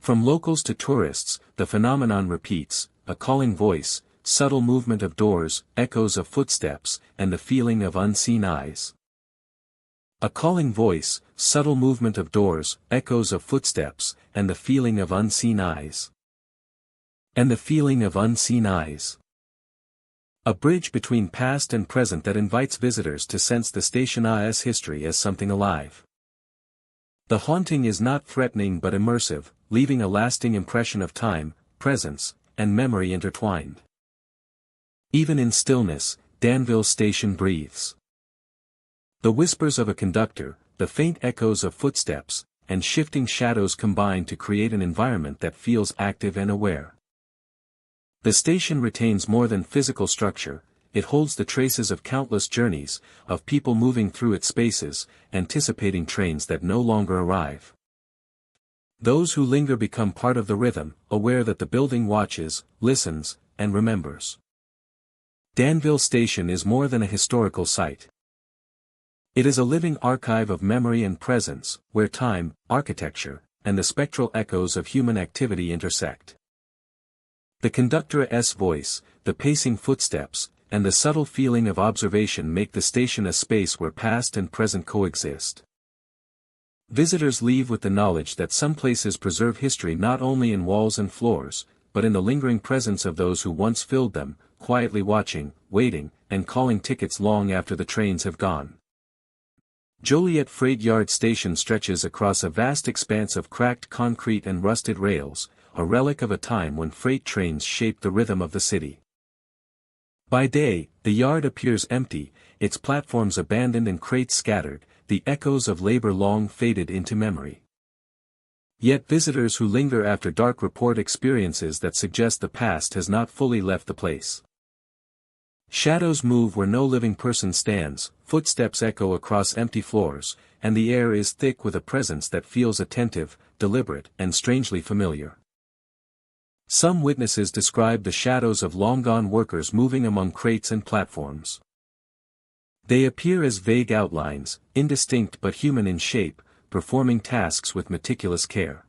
From locals to tourists, the phenomenon repeats, a calling voice, subtle movement of doors, echoes of footsteps, and the feeling of unseen eyes. A calling voice, subtle movement of doors, echoes of footsteps, and the feeling of unseen eyes. And the feeling of unseen eyes. A bridge between past and present that invites visitors to sense the station's history as something alive. The haunting is not threatening but immersive, leaving a lasting impression of time, presence, and memory intertwined. Even in stillness, Danville Station breathes. The whispers of a conductor, the faint echoes of footsteps, and shifting shadows combine to create an environment that feels active and aware. The station retains more than physical structure, it holds the traces of countless journeys, of people moving through its spaces, anticipating trains that no longer arrive. Those who linger become part of the rhythm, aware that the building watches, listens, and remembers. Danville Station is more than a historical site. It is a living archive of memory and presence, where time, architecture, and the spectral echoes of human activity intersect. The conductor's voice, the pacing footsteps, and the subtle feeling of observation make the station a space where past and present coexist. Visitors leave with the knowledge that some places preserve history not only in walls and floors, but in the lingering presence of those who once filled them, quietly watching, waiting, and calling tickets long after the trains have gone. Joliet Freight Yard Station stretches across a vast expanse of cracked concrete and rusted rails, a relic of a time when freight trains shaped the rhythm of the city. By day, the yard appears empty, its platforms abandoned and crates scattered, the echoes of labor long faded into memory. Yet visitors who linger after dark report experiences that suggest the past has not fully left the place. Shadows move where no living person stands, footsteps echo across empty floors, and the air is thick with a presence that feels attentive, deliberate, and strangely familiar. Some witnesses describe the shadows of long-gone workers moving among crates and platforms. They appear as vague outlines, indistinct but human in shape, performing tasks with meticulous care.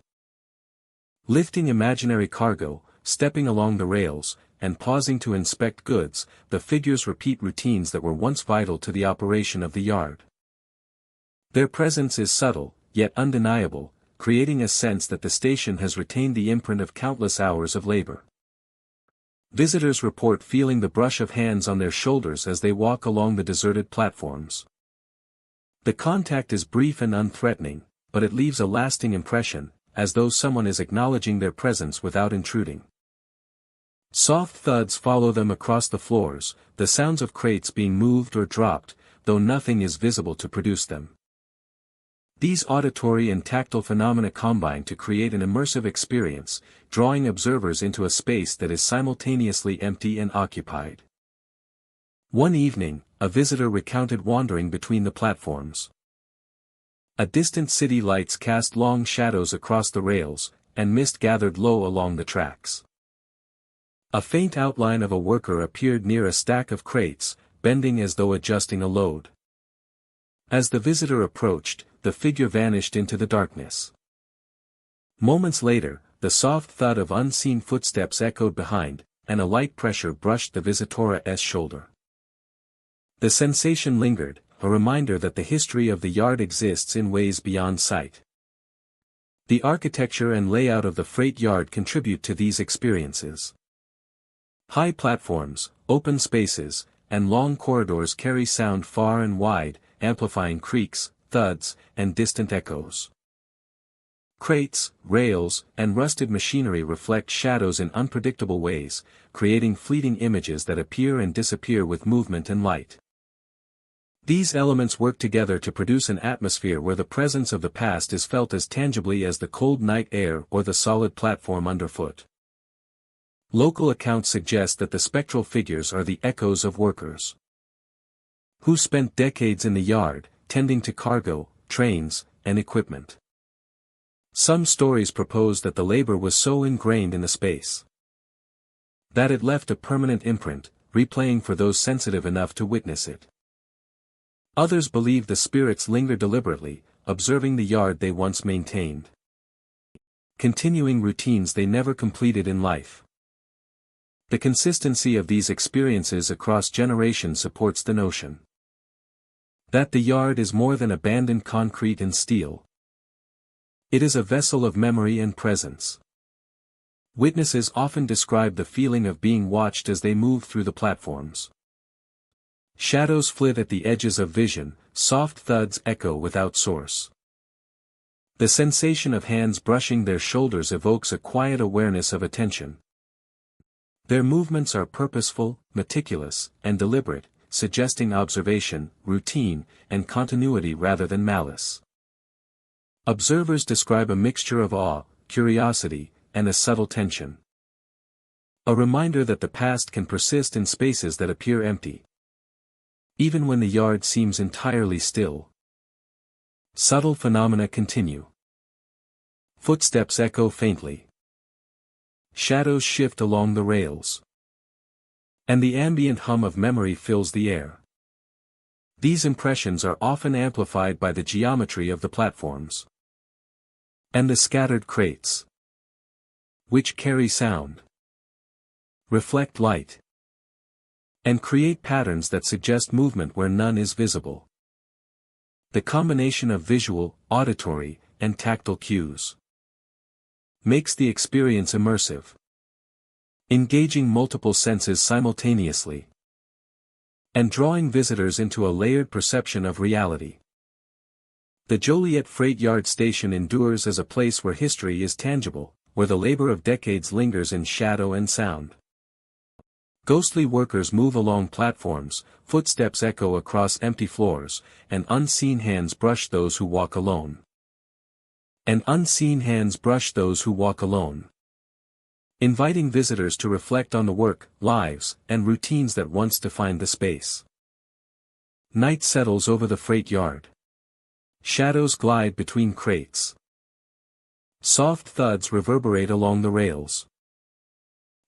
Lifting imaginary cargo, stepping along the rails, and pausing to inspect goods, the figures repeat routines that were once vital to the operation of the yard. Their presence is subtle, yet undeniable, creating a sense that the station has retained the imprint of countless hours of labor. Visitors report feeling the brush of hands on their shoulders as they walk along the deserted platforms. The contact is brief and unthreatening, but it leaves a lasting impression, as though someone is acknowledging their presence without intruding. Soft thuds follow them across the floors, the sounds of crates being moved or dropped, though nothing is visible to produce them. These auditory and tactile phenomena combine to create an immersive experience, drawing observers into a space that is simultaneously empty and occupied. One evening, a visitor recounted wandering between the platforms. A distant city lights cast long shadows across the rails, and mist gathered low along the tracks. A faint outline of a worker appeared near a stack of crates, bending as though adjusting a load. As the visitor approached, the figure vanished into the darkness. Moments later, the soft thud of unseen footsteps echoed behind, and a light pressure brushed the visitor's shoulder. The sensation lingered, a reminder that the history of the yard exists in ways beyond sight. The architecture and layout of the freight yard contribute to these experiences. High platforms, open spaces, and long corridors carry sound far and wide, amplifying creaks, thuds, and distant echoes. Crates, rails, and rusted machinery reflect shadows in unpredictable ways, creating fleeting images that appear and disappear with movement and light. These elements work together to produce an atmosphere where the presence of the past is felt as tangibly as the cold night air or the solid platform underfoot. Local accounts suggest that the spectral figures are the echoes of workers who spent decades in the yard, tending to cargo, trains, and equipment. Some stories propose that the labor was so ingrained in the space that it left a permanent imprint, replaying for those sensitive enough to witness it. Others believe the spirits linger deliberately, observing the yard they once maintained, continuing routines they never completed in life. The consistency of these experiences across generations supports the notion that the yard is more than abandoned concrete and steel. It is a vessel of memory and presence. Witnesses often describe the feeling of being watched as they move through the platforms. Shadows flit at the edges of vision, soft thuds echo without source. The sensation of hands brushing their shoulders evokes a quiet awareness of attention. Their movements are purposeful, meticulous, and deliberate, suggesting observation, routine, and continuity rather than malice. Observers describe a mixture of awe, curiosity, and a subtle tension. A reminder that the past can persist in spaces that appear empty, even when the yard seems entirely still. Subtle phenomena continue. Footsteps echo faintly. Shadows shift along the rails. And the ambient hum of memory fills the air. These impressions are often amplified by the geometry of the platforms and the scattered crates, which carry sound, reflect light, and create patterns that suggest movement where none is visible. The combination of visual, auditory, and tactile cues makes the experience immersive, engaging multiple senses simultaneously, and drawing visitors into a layered perception of reality. The Joliet Freight Yard Station endures as a place where history is tangible, where the labor of decades lingers in shadow and sound. Ghostly workers move along platforms, footsteps echo across empty floors, and unseen hands brush those who walk alone. Inviting visitors to reflect on the work, lives, and routines that once defined the space. Night settles over the freight yard. Shadows glide between crates. Soft thuds reverberate along the rails.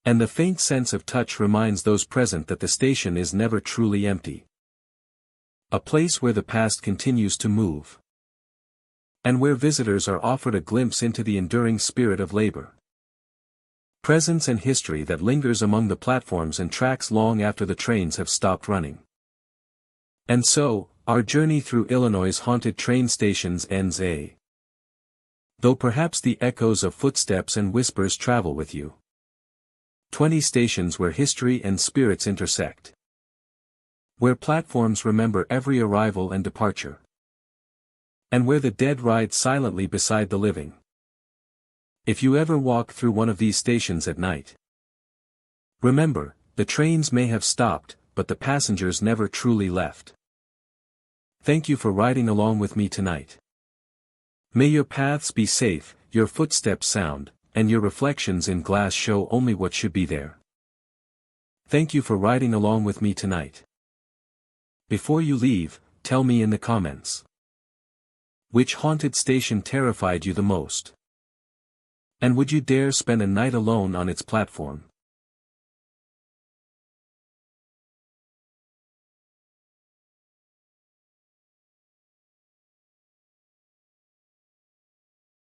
And the faint sense of touch reminds those present that the station is never truly empty. A place where the past continues to move. And where visitors are offered a glimpse into the enduring spirit of labor, presence and history that lingers among the platforms and tracks long after the trains have stopped running. And so, our journey through Illinois' haunted train stations ends. Though perhaps the echoes of footsteps and whispers travel with you. 20 stations where history and spirits intersect. Where platforms remember every arrival and departure. And where the dead ride silently beside the living. If you ever walk through one of these stations at night, remember, the trains may have stopped, but the passengers never truly left. Thank you for riding along with me tonight. May your paths be safe, your footsteps sound, and your reflections in glass show only what should be there. Thank you for riding along with me tonight. Before you leave, tell me in the comments. Which haunted station terrified you the most? And would you dare spend a night alone on its platform?